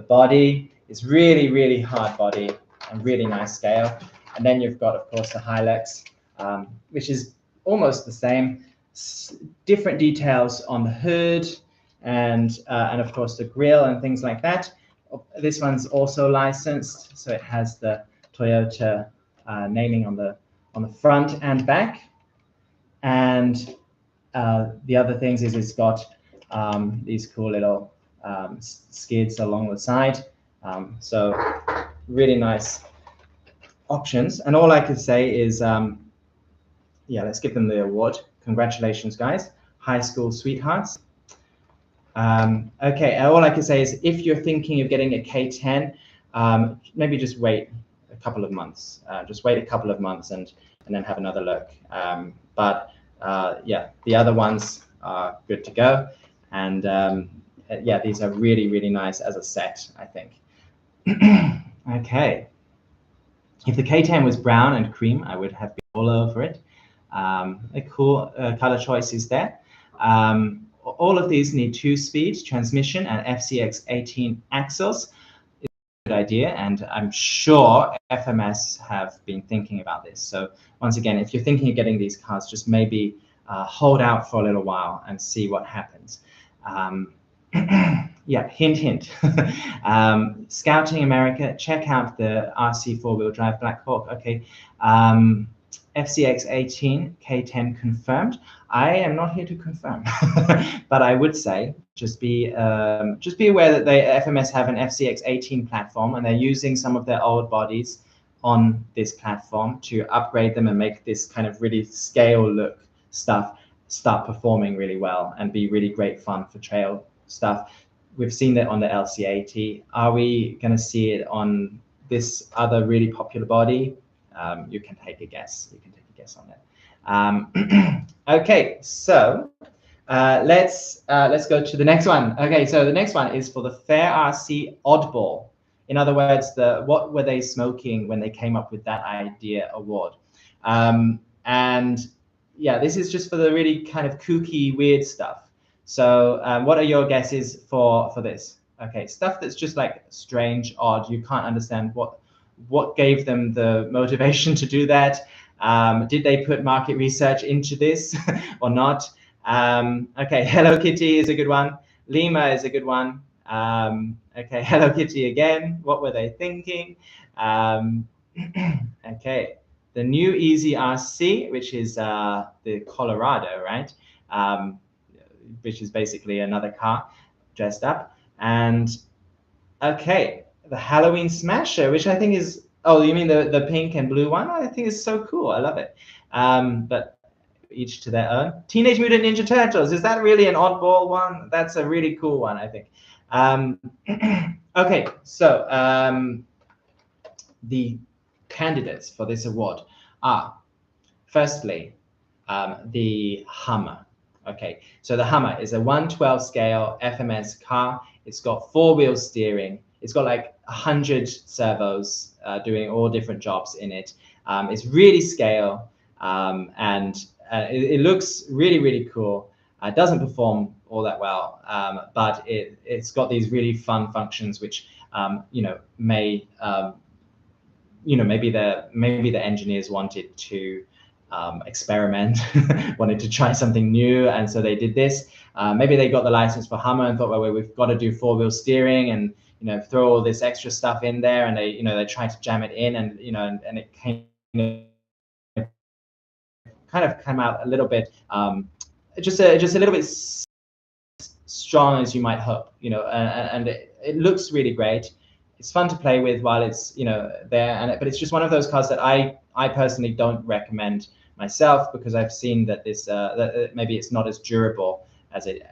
body. It's really hard body and really nice scale. And then you've got, of course, the Hilux, which is almost the same. Different details on the hood and of course the grille and things like that. This one's also licensed, so it has the Toyota naming on the front and back. And the other things is it's got these cool little skids along the side. So really nice options. And all I could say is, yeah, let's give them the award. Congratulations, guys. High school sweethearts. Okay, all I can say is if you're thinking of getting a K10, maybe just wait a couple of months. Just wait a couple of months and then have another look. But yeah, the other ones are good to go. And yeah, these are really, really nice as a set, I think. Okay. If the K10 was brown and cream, I would have been all over it. A cool color choices there. All of these need 2-speed transmission and FCX 18 axles. It's a good idea, and I'm sure FMS have been thinking about this. So once again, if you're thinking of getting these cars, just maybe hold out for a little while and see what happens. Yeah, hint, hint. Scouting America, check out the RC 4-wheel drive Black Hawk. Okay. FCX 18, K10 confirmed. I am not here to confirm, but I would say just be aware that FMS have an FCX 18 platform, and they're using some of their old bodies on this platform to upgrade them and make this kind of really scale look stuff start performing really well and be really great fun for trail stuff. We've seen that on the LC80. Are we going to see it on this other really popular body? You can take a guess. You can take a guess on that. Okay, so let's go to the next one. Okay, so the next one is for the Fair RC Oddball. In other words, what were they smoking when they came up with that idea award? And yeah, this is just for the really kind of kooky, weird stuff. So what are your guesses for this? Okay, stuff that's just like strange, odd. You can't understand what gave them the motivation to do that. Did they put market research into this or not? Okay, Hello Kitty is a good one. Lima is a good one. Okay, Hello Kitty again. What were they thinking? Okay, the new Easy RC, which is the Colorado, right? Which is basically another car dressed up. And okay, the Halloween Smasher, which I think is, oh, you mean the pink and blue one? I think is so cool. I love it. But each to their own. Teenage Mutant Ninja Turtles, is that really an oddball one? That's a really cool one, I think. Okay, so the candidates for this award are, firstly, the Hummer. Okay, so the Hummer is a 1/12 scale FMS car. It's got 4-wheel steering. It's got like 100 servos doing all different jobs in it. It's really scale, and it looks really, really cool. It doesn't perform all that well, but it's got these really fun functions which maybe the engineers wanted to experiment, wanted to try something new, and so they did this. Maybe they got the license for Hummer and thought, well, we've got to do 4-wheel steering and throw all this extra stuff in there, and they tried to jam it in, and and it kind of came out a little bit just a little bit strong as you might hope, and it looks really great. It's fun to play with while it's there, but it's just one of those cars that I personally don't recommend myself, because I've seen that this that maybe it's not as durable as it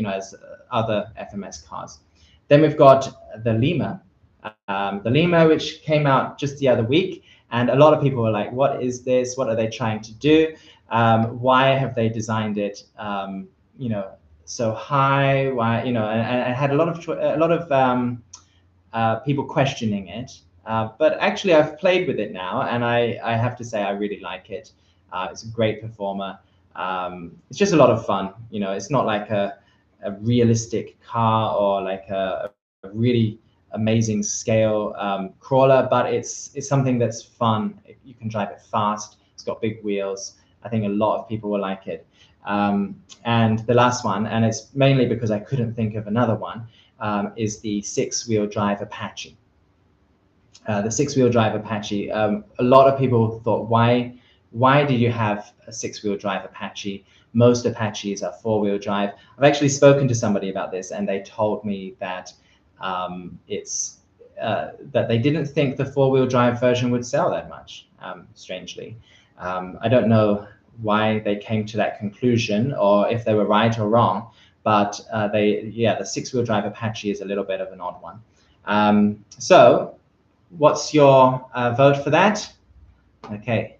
as other FMS cars. Then we've got the Lima, which came out just the other week, and a lot of people were like, "What is this? What are they trying to do? Why have they designed it so high? Why and I had a lot of people questioning it, but actually I've played with it now, and I have to say I really like it. It's a great performer. It's just a lot of fun. It's not like a realistic car or like a really amazing scale crawler, but it's something that's fun. You can drive it fast. It's got big wheels. I think a lot of people will like it. And the last one, and it's mainly because I couldn't think of another one, is the 6-wheel drive Apache. The 6-wheel drive Apache. A lot of people thought, why do you have a 6-wheel drive Apache? Most Apaches are 4-wheel drive. I've actually spoken to somebody about this, and they told me that that they didn't think the 4-wheel drive version would sell that much, strangely. I don't know why they came to that conclusion, or if they were right or wrong, but the 6-wheel drive Apache is a little bit of an odd one. So What's your vote for that? Okay.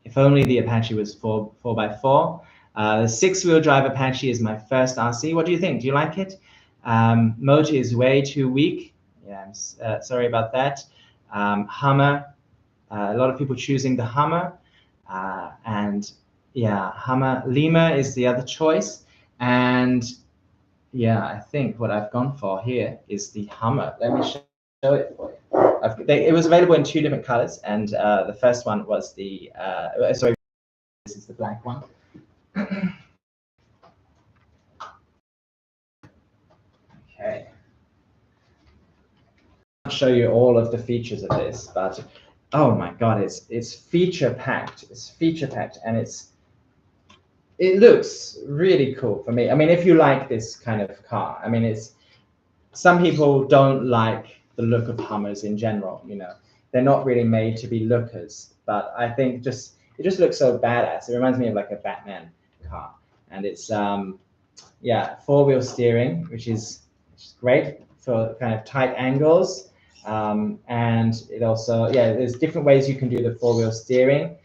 If only the Apache was 4x4. The 6-wheel drive Apache is my first RC. What do you think? Do you like it? Motor is way too weak. Yeah, I'm sorry about that. Hummer, a lot of people choosing the Hummer. And yeah, Hummer. Lima is the other choice. And yeah, I think what I've gone for here is the Hummer. Let me show it for you. It was available in 2 different colors, and the first one was the, sorry, this is the black one. Okay. I'll show you all of the features of this, but oh my God, it's feature packed. It's feature packed, and it looks really cool for me. I mean, if you like this kind of car, I mean, some people don't like the look of Hummers in general. You know, they're not really made to be lookers, but I think it just looks so badass. It reminds me of like a Batman car, and it's yeah, 4-wheel steering, which is great for kind of tight angles. And it also, yeah, there's different ways you can do the 4-wheel steering.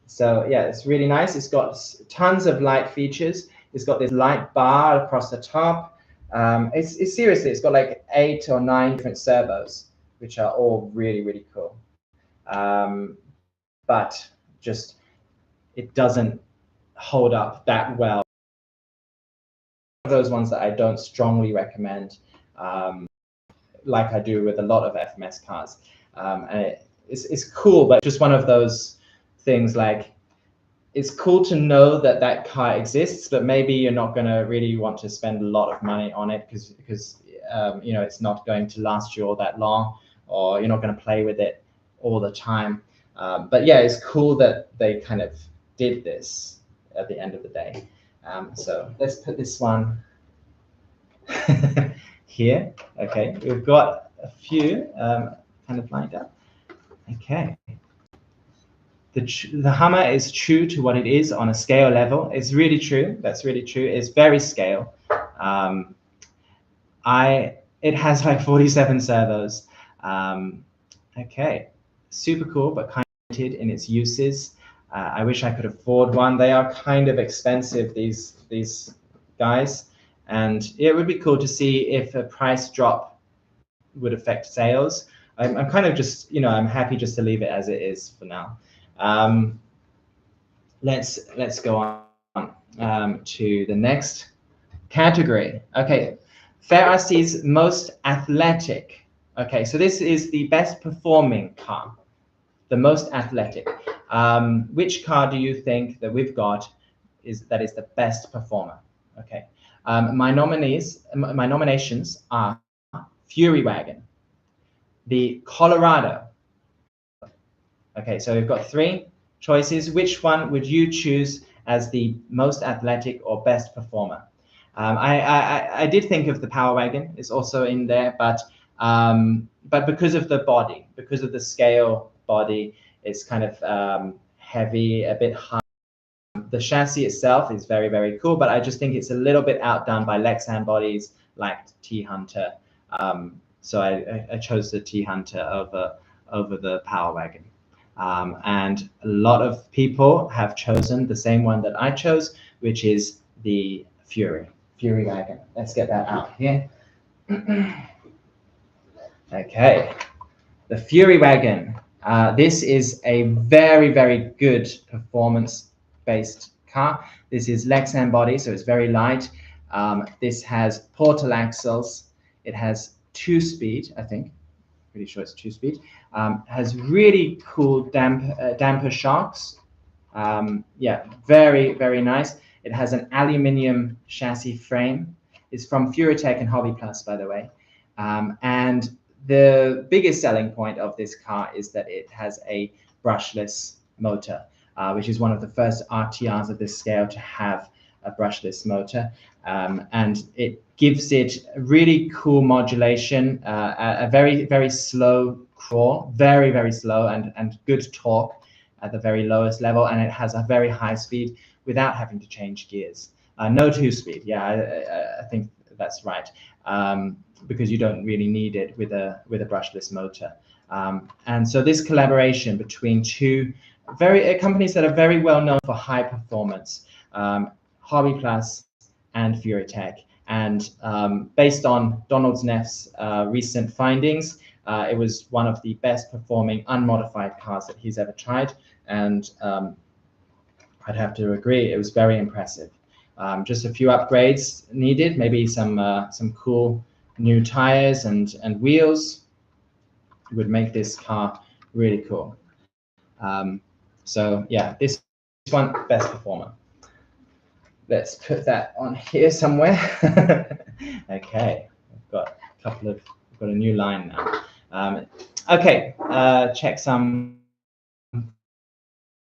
So yeah, it's really nice. It's got tons of light features. It's got this light bar across the top. It's seriously, it's got like 8 or 9 different servos, which are all really, really cool. But just, it doesn't hold up that well. Those ones that I don't strongly recommend, like I do with a lot of FMS cars. And it's cool, but just one of those things, like, it's cool to know that that car exists, but maybe you're not going to really want to spend a lot of money on it because you know, it's not going to last you all that long, or you're not going to play with it all the time. But yeah, it's cool that they kind of did this at the end of the day. So let's put this one here. Okay, we've got a few kind of lined up. Okay. The Hummer is true to what it is on a scale level. It's really true. That's really true. It's very scale. It has like 47 servos. Okay, super cool, but kind of limited in its uses. I wish I could afford one. They are kind of expensive, these guys, and it would be cool to see if a price drop would affect sales. I'm kind of just, you know, I'm happy just to leave it as it is for now. Let's go on to the next category. Okay, Fair RC's most athletic. Okay, so this is the best performing car, the most athletic. Which car do you think that we've got that is the best performer? Okay, my nominations are Fury Wagon, the Colorado. Okay, so we've got 3 choices. Which one would you choose as the most athletic or best performer? I did think of the Power Wagon is also in there, but because of the body, because of the scale body, it's kind of heavy, a bit high. The chassis itself is very, very cool, but I just think it's a little bit outdone by Lexan bodies like T Hunter. So I chose the T Hunter over the Power Wagon. And a lot of people have chosen the same one that I chose, which is the Fury Wagon. Let's get that out here. Okay, the Fury Wagon. This is a very, very good performance-based car. This is Lexan body, so it's very light. This has portal axles. It has 2-speed, I think. Pretty sure it's 2-speed. Has really cool damper shocks. Yeah, very, very nice. It has an aluminium chassis frame. It's from Furitech and Hobby Plus, by the way. And the biggest selling point of this car is that it has a brushless motor, which is one of the first RTRs of this scale to have a brushless motor. And it gives it really cool modulation, a very, very slow crawl, very, very slow, and good torque at the very lowest level. And it has a very high speed without having to change gears. No 2-speed. Yeah, I think that's right. because you don't really need it with a brushless motor. And so this collaboration between two companies that are very well known for high performance, Hobby Plus and FuriTech, and based on Donald Neff's recent findings, it was one of the best performing unmodified cars that he's ever tried, and I'd have to agree, it was very impressive. Just a few upgrades needed, maybe some cool new tires and wheels would make this car really cool. So yeah, this one, best performer. Let's put that on here somewhere. Okay, I've got a new line now. Okay, check some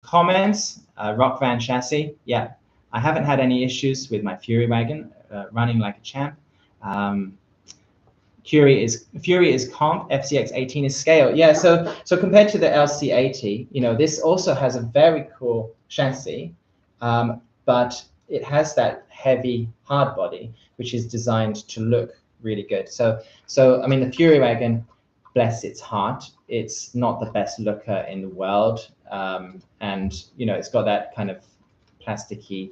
comments. Rock van chassis, yeah. I haven't had any issues with my Fury wagon running like a champ. Fury is comp, FCX 18 is scale. Yeah, so compared to the LC80, you know, this also has a very cool chassis, but it has that heavy hard body, which is designed to look really good. So I mean, the Fury wagon, bless its heart, it's not the best looker in the world, and you know, it's got that kind of plasticky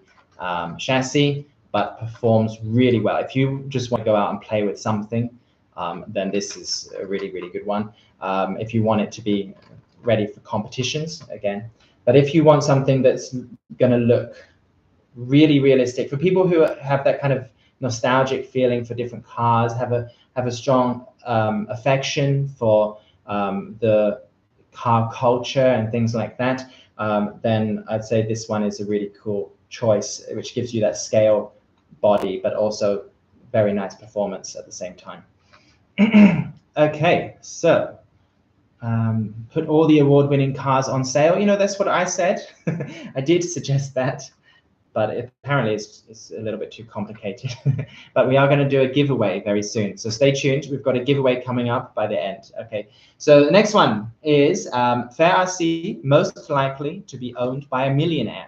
chassis, but performs really well. If you just want to go out and play with something, then this is a really, really good one. If you want it to be ready for competitions, again. But if you want something that's going to look really realistic, for people who have that kind of nostalgic feeling for different cars, have a strong affection for the car culture and things like that, then I'd say this one is a really cool choice, which gives you that scale body, but also very nice performance at the same time. Okay, so put all the award-winning cars on sale. You know, that's what I said. I did suggest that, but apparently it's a little bit too complicated. But we are going to do a giveaway very soon, so stay tuned. We've got a giveaway coming up by the end. Okay, so the next one is Fair RC most likely to be owned by a millionaire.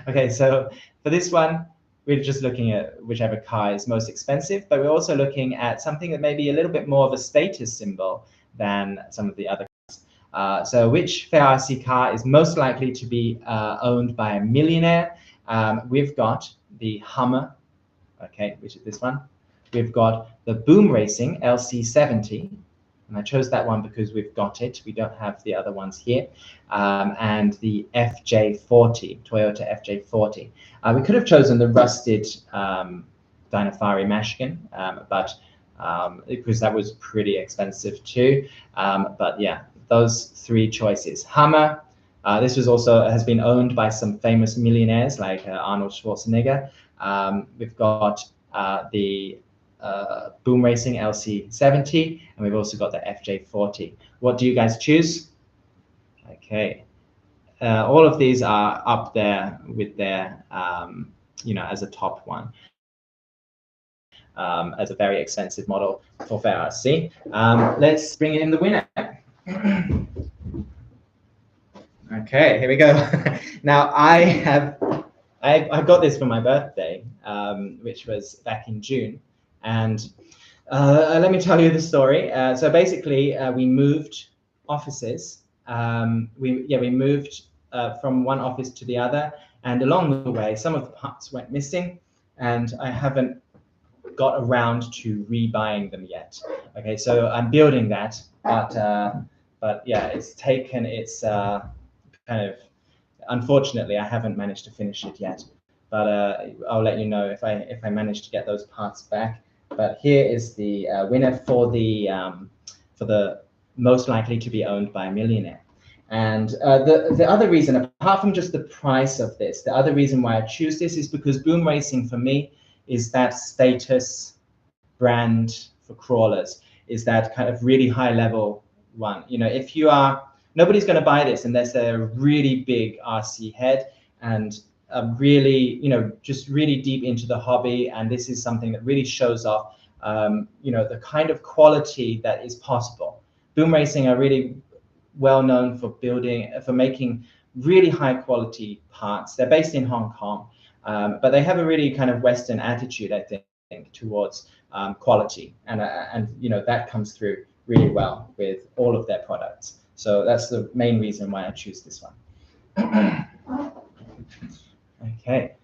Okay, so for this one, we're just looking at whichever car is most expensive, but we're also looking at something that may be a little bit more of a status symbol than some of the other cars. So which Fair RC car is most likely to be owned by a millionaire? We've got the Hummer, okay, which is this one. We've got the Boom Racing LC70, and I chose that one because we've got it. We don't have the other ones here. And the FJ40, Toyota FJ40. We could have chosen the rusted Dynafari Mashan, but because that was pretty expensive too. But yeah, those three choices. Hummer. This was also has been owned by some famous millionaires like Arnold Schwarzenegger. We've got the Boom Racing LC70, and we've also got the FJ40. What do you guys choose? Okay, all of these are up there with their, you know, as a top one, as a very expensive model for Fair RC. Let's bring in the winner. Okay, here we go. Now I got this for my birthday, which was back in June. And let me tell you the story. So basically, we moved offices. We moved from one office to the other, and along the way, some of the parts went missing, and I haven't got around to rebuying them yet. Okay, so I'm building that, but yeah, it's taken its kind of. Unfortunately, I haven't managed to finish it yet, but I'll let you know if I manage to get those parts back. But here is the winner for the most likely to be owned by a millionaire. And the other reason, apart from just the price of this, the other reason why I choose this is because Boom Racing for me is that status brand for crawlers, is that kind of really high level one. You know, if you are, nobody's going to buy this unless they're a really big RC head and really, you know, just really deep into the hobby. And this is something that really shows off, you know, the kind of quality that is possible. Boom Racing are really well known for making really high quality parts. They're based in Hong Kong, but they have a really kind of Western attitude, I think, towards quality, and you know, that comes through really well with all of their products. So that's the main reason why I choose this one. Okay.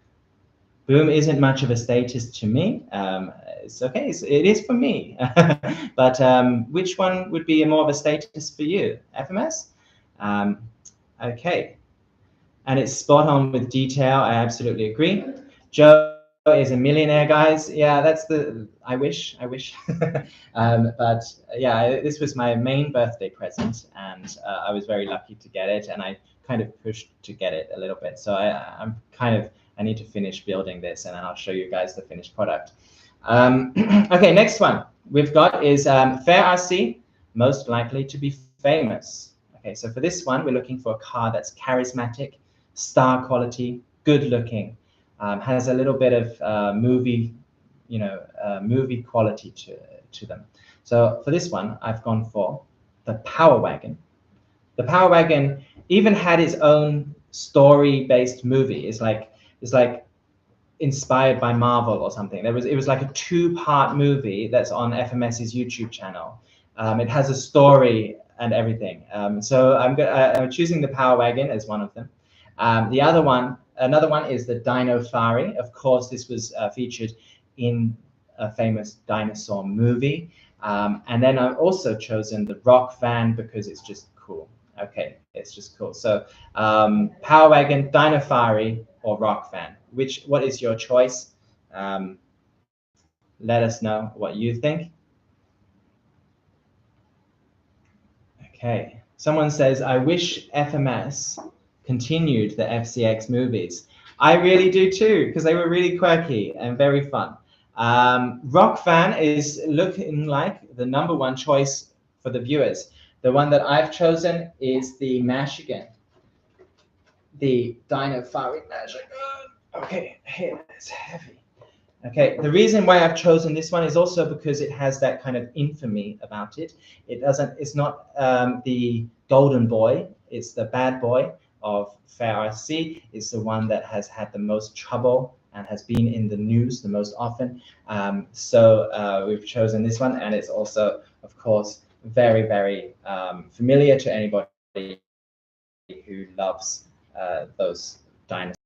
Boom isn't much of a status to me. It's okay, it is for me. But which one would be more of a status for you? FMS? Okay. And it's spot on with detail. I absolutely agree. Joe is a millionaire, guys. Yeah, that's the, I wish. But yeah, this was my main birthday present, and I was very lucky to get it, and I kind of pushed to get it a little bit. So I need to finish building this, and I'll show you guys the finished product. Okay, next one we've got is Fair RC, most likely to be famous. Okay, so for this one, we're looking for a car that's charismatic, star quality, good looking, has a little bit of movie quality to them. So for this one, I've gone for the Power Wagon. The Power Wagon even had its own story-based movie. It's like inspired by Marvel or something. It was like a 2-part movie that's on FMS's YouTube channel. It has a story and everything. So I'm choosing the Power Wagon as one of them. Another one is the Dino Fari. Of course, this was featured in a famous dinosaur movie. And then I've also chosen the Rock Fan because it's just cool. Okay, it's just cool. So Power Wagon, Dino Fari, or Rock Fan. What is your choice? Let us know what you think. Okay, someone says, I wish FMS continued the FCX movies. I really do too, because they were really quirky and very fun. Rock Fan is looking like the #1 choice for the viewers. The one that I've chosen is the Mashan, the Dino Fari Mashan. Okay, here, it's heavy. Okay, the reason why I've chosen this one is also because it has that kind of infamy about it. It's not the golden boy, it's the bad boy of Fair RC. It's the one that has had the most trouble and has been in the news the most often. So we've chosen this one, and it's also, of course, very, very familiar to anybody who loves those dinosaurs.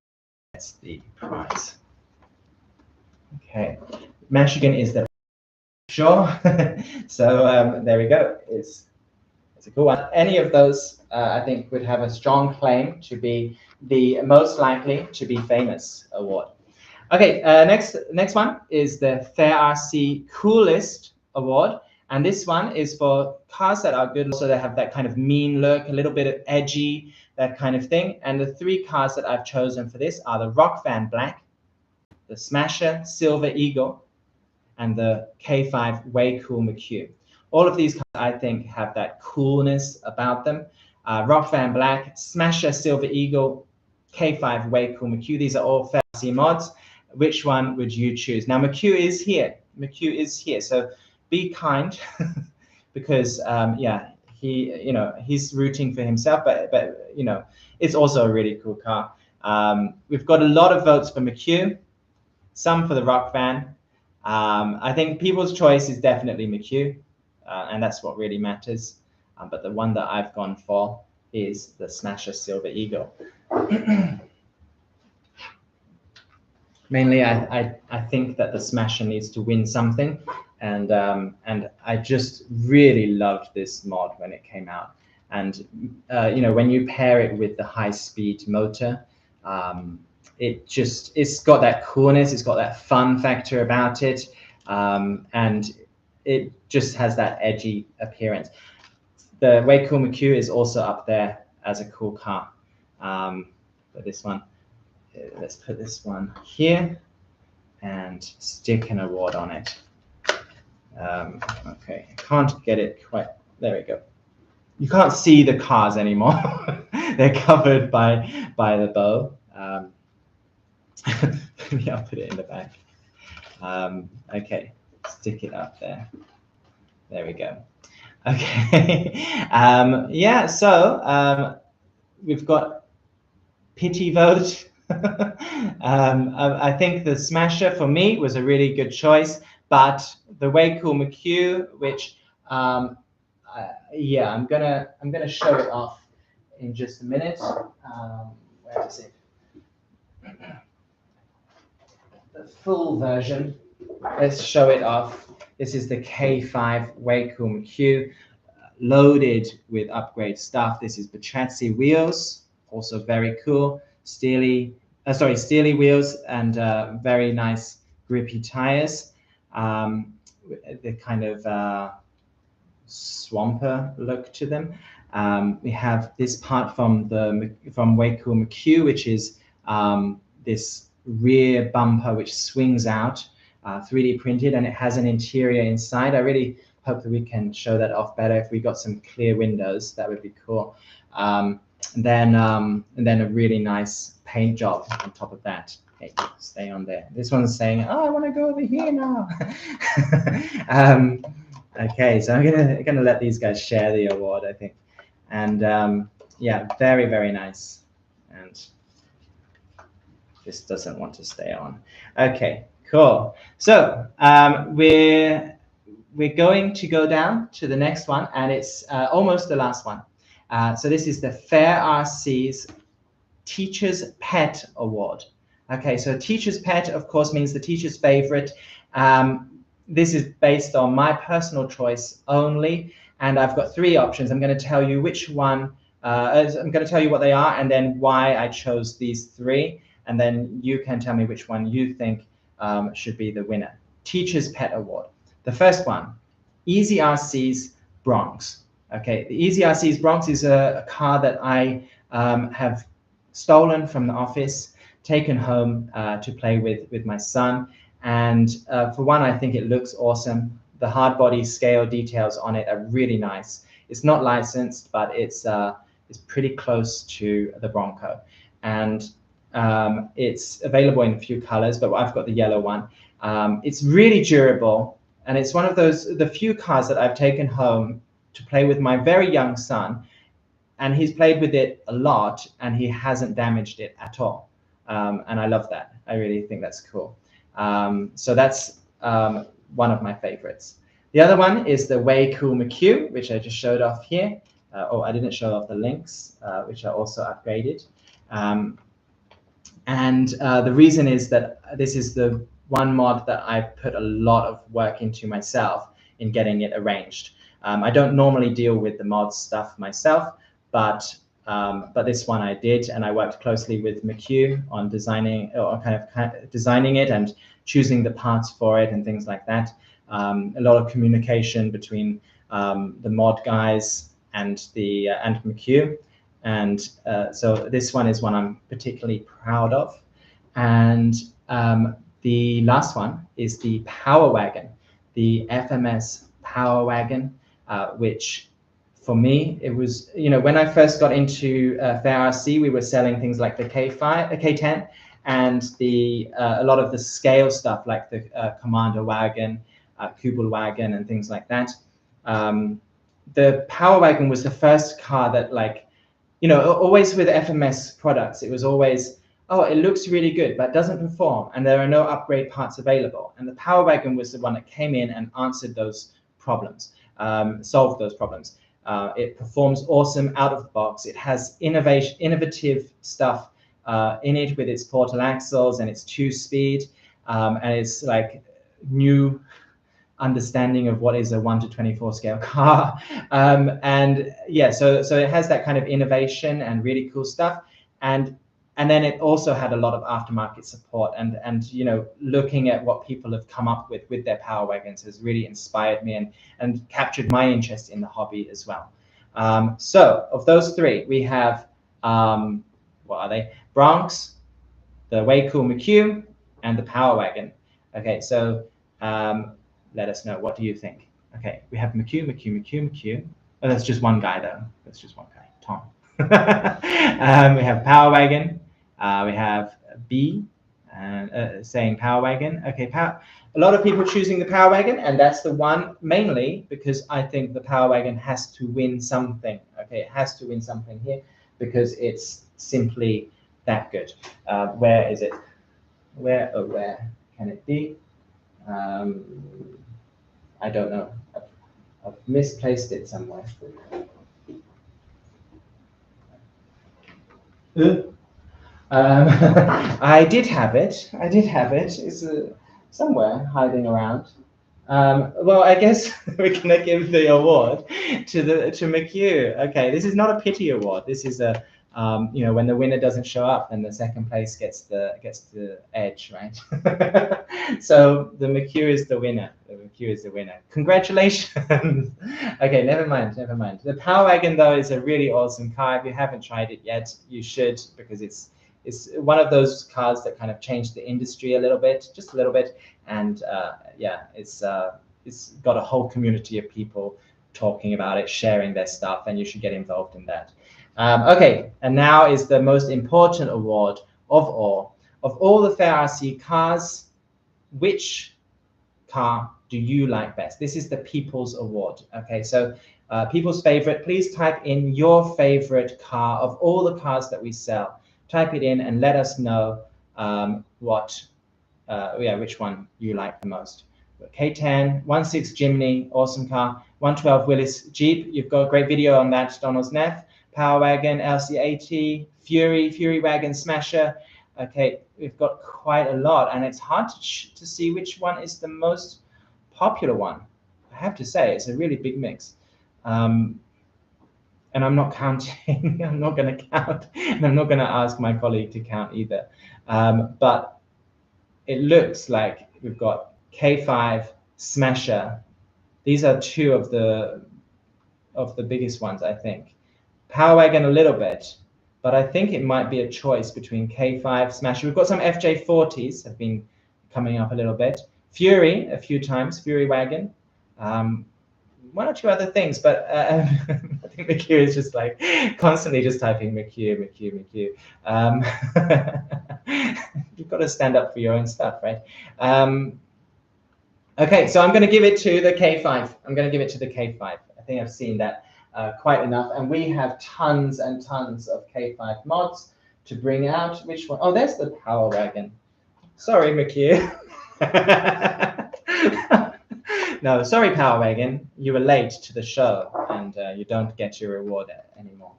That's the prize. Okay, Michigan is the sure. So there we go. It's a cool one. Any of those, I think, would have a strong claim to be the most likely to be famous award. Okay, next one is the Fair RC Coolest Award, and this one is for cars that are good, so they have that kind of mean look, a little bit of edgy, that kind of thing. And the 3 cars that I've chosen for this are the Rock Fan Black, the Smasher Silver Eagle, and the K5 Way Cool McHugh. All of these cars, I think, have that coolness about them. Rock Fan Black, Smasher Silver Eagle, K5 Way Cool McHugh. These are all Fair RC mods. Which one would you choose? Now, McHugh is here. McHugh is here. So be kind, because yeah, he's rooting for himself, but you know, it's also a really cool car. We've got a lot of votes for McHugh, some for the Rock Fan. I think people's choice is definitely McHugh, and that's what really matters. But the one that I've gone for is the Smasher Silver Eagle. Mainly, I think that the Smasher needs to win something, and I just really loved this mod when it came out. And you know, when you pair it with the high-speed motor, it's got that coolness, it's got that fun factor about it, and it just has that edgy appearance. The Way Cool McHugh is also up there as a cool car. But this one, let's put this one here and stick an award on it. Okay, I can't get it quite, there we go. You can't see the cars anymore. They're covered by the bow. Maybe I'll put it in the back. Okay, stick it up there. There we go. Okay. Yeah, so we've got pity vote. I think the Smasher for me was a really good choice, but the way cool McHugh, which yeah, I'm gonna show it off in just a minute. Where is it? The full version. Let's show it off. This is the K5 Way Cool McHugh, loaded with upgrade stuff. This is Bachatsi wheels, also very cool. Steely wheels and very nice grippy tires. The kind of swamper look to them. We have this part from Way Cool McHugh, which is this rear bumper which swings out, 3D printed, and it has an interior inside. I really hope that we can show that off better. If we got some clear windows, that would be cool. And then a really nice paint job on top of that. Hey, stay on there. This one's saying, "Oh, I want to go over here now." Okay, so I'm gonna let these guys share the award, I think, and yeah, very, very nice. And this doesn't want to stay on. Okay, cool. So we're going to go down to the next one, and it's almost the last one. So this is the Fair RC's Teacher's Pet Award. Okay, so Teacher's Pet, of course, means the teacher's favorite. This is based on my personal choice only, and I've got three options. I'm going to tell you which one, I'm going to tell you what they are, and then why I chose these three, and then you can tell me which one you think should be the winner. Teacher's Pet Award. The first one, Easy RC's Bronx. Okay, the Easy RC's Bronx is a car that I have stolen from the office, taken home to play with my son. And for one, I think it looks awesome. The hard body scale details on it are really nice. It's not licensed, but it's pretty close to the Bronco. And it's available in a few colors, but I've got the yellow one. It's really durable, and it's one of the few cars that I've taken home to play with my very young son, and he's played with it a lot, and he hasn't damaged it at all. And I love that. I really think that's cool. So that's one of my favorites. The other one is the Way Cool McHugh, which I just showed off here. Oh, I didn't show off the links, which are also upgraded. And the reason is that this is the one mod that I put a lot of work into myself in getting it arranged. I don't normally deal with the mod stuff myself, but this one I did, and I worked closely with McHugh on designing, or kind of designing it and choosing the parts for it and things like that. A lot of communication between the mod guys and McHugh, and so this one is one I'm particularly proud of. And the last one is the Power Wagon, the FMS Power Wagon, which for me, it was, when I first got into Fair RC, we were selling things like the K10 and a lot of the scale stuff like the Commander Wagon, Kubel Wagon, and things like that. The Power Wagon was the first car that, always with FMS products, it was always, oh, it looks really good, but doesn't perform, and there are no upgrade parts available. And the Power Wagon was the one that came in and answered those problems, solved those problems. It performs awesome out of the box. It has innovative stuff in it with its portal axles and its 2-speed, and it's like new understanding of what is a 1:24 scale car. And yeah, so it has that kind of innovation and really cool stuff. And then it also had a lot of aftermarket support, and looking at what people have come up with their Power Wagons has really inspired me and captured my interest in the hobby as well. So of those three, we have, what are they? Bronx, the Way Cool McHugh, and the Power Wagon. Okay, so let us know, what do you think? Okay, we have McHugh. Oh, that's just one guy though. That's just one guy, Tom. We have Power Wagon. We have B saying Power Wagon. Okay, a lot of people choosing the Power Wagon, and that's the one mainly because I think the Power Wagon has to win something. Okay, it has to win something here because it's simply that good. Where is it? Where can it be? I don't know. I've misplaced it somewhere. I did have it. I did have it. It's somewhere hiding around. Well, I guess we're gonna give the award to McHugh. Okay, this is not a pity award. This is a you know, when the winner doesn't show up, then the second place gets the edge, right? So the McHugh is the winner. The McHugh is the winner. Congratulations. Okay, never mind, never mind. The Power Wagon though is a really awesome car. If you haven't tried it yet, you should, because it's one of those cars that kind of changed the industry a little bit, just a little bit, and yeah, it's got a whole community of people talking about it, sharing their stuff, and you should get involved in that. Okay, and now is the most important award of all. Of all the Fair RC cars, which car do you like best? This is the People's Award. Okay, so people's favorite, please type in your favorite car of all the cars that we sell. Type it in and let us know which one you like the most. K10, 1.6 Jimny, awesome car. 112 Willis Jeep, you've got a great video on that, Donald's Neff. Power Wagon, LC80, Fury Wagon, Smasher. Okay, we've got quite a lot, and it's hard to see which one is the most popular one. I have to say, it's a really big mix. And I'm not counting, I'm not going to count, and I'm not going to ask my colleague to count either. But it looks like we've got K5, Smasher. These are two of the biggest ones, I think. Power Wagon a little bit, but I think it might be a choice between K5, Smasher. We've got some FJ40s have been coming up a little bit. Fury a few times, Fury Wagon. One or two other things, but I think McHugh is just like constantly just typing McHugh. You've got to stand up for your own stuff, right? Okay, so I'm going to give it to the K5. I'm going to give it to the K5. I think I've seen that quite enough, and we have tons and tons of K5 mods to bring out. Which one? Oh, there's the Power Wagon. Sorry, McHugh. No, sorry, Power Wagon. You were late to the show, and you don't get your reward anymore.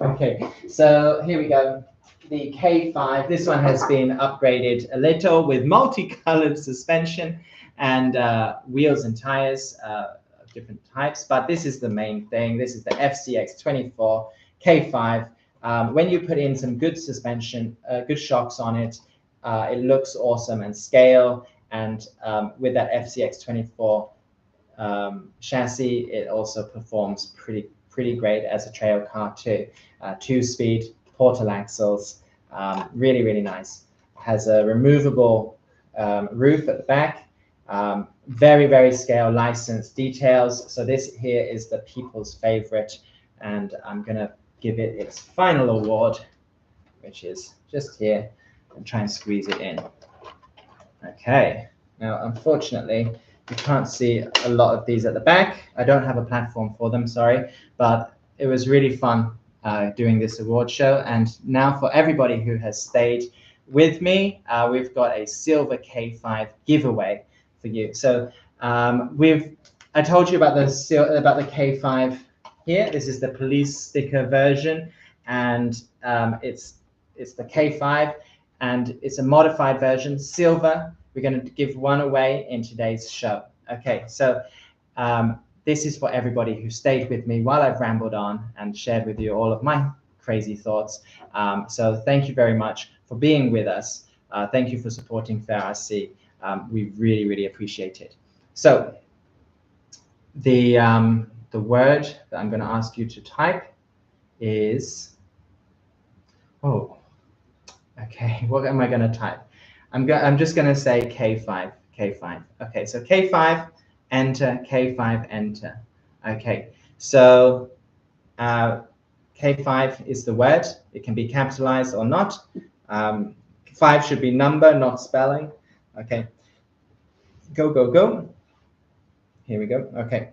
Okay, so here we go. The K5. This one has been upgraded a little with multicolored suspension and wheels and tires of different types. But this is the main thing. This is the FCX24 K5. When you put in some good suspension, good shocks on it, it looks awesome and scale. And with that FCX24 chassis, it also performs pretty great as a trail car too. 2-speed portal axles, really nice. Has a removable roof at the back. Very scale licensed details. So this here is the people's favorite, and I'm gonna give it its final award, which is just here, and try and squeeze it in. Okay, now unfortunately you can't see a lot of these at the back. I don't have a platform for them, sorry, but it was really fun doing this award show. And now for everybody who has stayed with me, we've got a silver K5 giveaway for you. So I told you about the K5 here. This is the police sticker version, and it's the K5. And it's a modified version, silver. We're going to give one away in today's show. Okay, so this is for everybody who stayed with me while I've rambled on and shared with you all of my crazy thoughts. So thank you very much for being with us. Thank you for supporting Fair RC. We really appreciate it. So the word that I'm going to ask you to type is, okay, what am I going to type? I'm just going to say K5. Okay, so K5, enter, K5, enter. Okay, so K5 is the word. It can be capitalized or not. 5 should be number, not spelling. Okay, go. Here we go. Okay.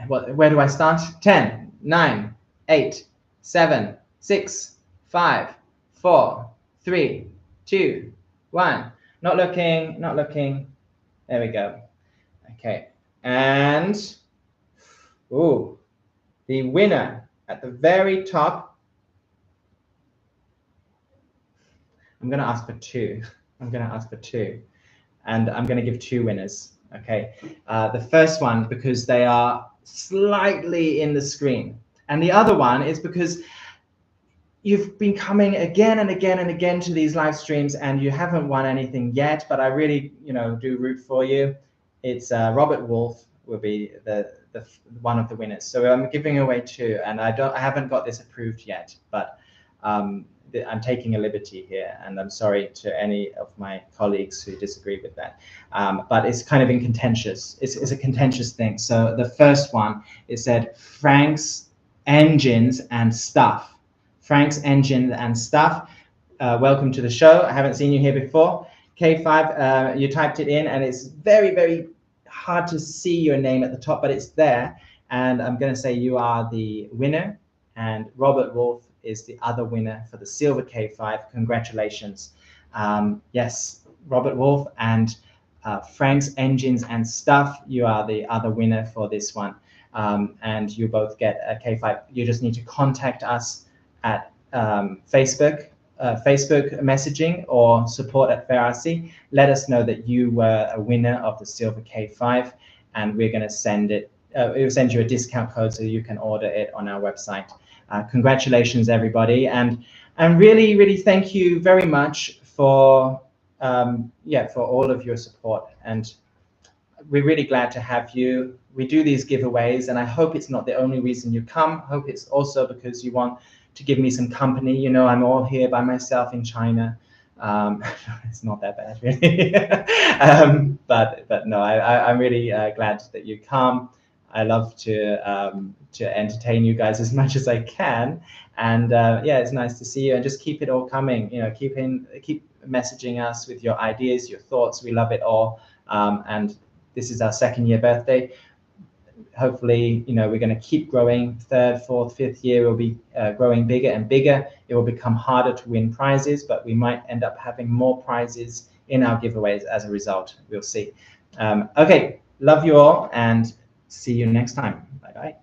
Where do I start? 10, 9, 8, 7, 6, 5, 4, 3, 2, 1. Not looking, not looking. There we go. Okay, and ooh, the winner at the very top. I'm going to ask for two. I'm going to ask for two, and I'm going to give two winners. Okay, the first one because they are slightly in the screen, and the other one is because you've been coming again and again and again to these live streams and you haven't won anything yet, but I really, do root for you. It's Robert Wolf will be the one of the winners. So I'm giving away two, and I haven't got this approved yet, but I'm taking a liberty here, and I'm sorry to any of my colleagues who disagree with that. But it's kind of contentious. It's a contentious thing. So the first one, it said Frank's engines and stuff. Frank's Engine and Stuff. Welcome to the show. I haven't seen you here before. K5, you typed it in, and it's very, very hard to see your name at the top, but it's there. And I'm going to say you are the winner, and Robert Wolf is the other winner for the Silver K5. Congratulations. Yes, Robert Wolf and Frank's Engines and Stuff, you are the other winner for this one. And you both get a K5. You just need to contact us at Facebook messaging or support@FairRC. Let us know that you were a winner of the Silver K5, and we're going to send it. We'll send you a discount code so you can order it on our website. Congratulations, everybody, and really, really thank you very much for for all of your support. And we're really glad to have you. We do these giveaways, and I hope it's not the only reason you come. I hope it's also because you want to give me some company. I'm all here by myself in China. It's not that bad, really. But no, I'm really glad that you come. I love to entertain you guys as much as I can, and it's nice to see you. And just keep it all coming. Keep messaging us with your ideas, your thoughts. We love it all. And this is our second year birthday. Hopefully, we're going to keep growing. Third, fourth, fifth year will be growing bigger and bigger. It will become harder to win prizes, but we might end up having more prizes in our giveaways as a result. We'll see. Okay, love you all, and see you next time. Bye-bye.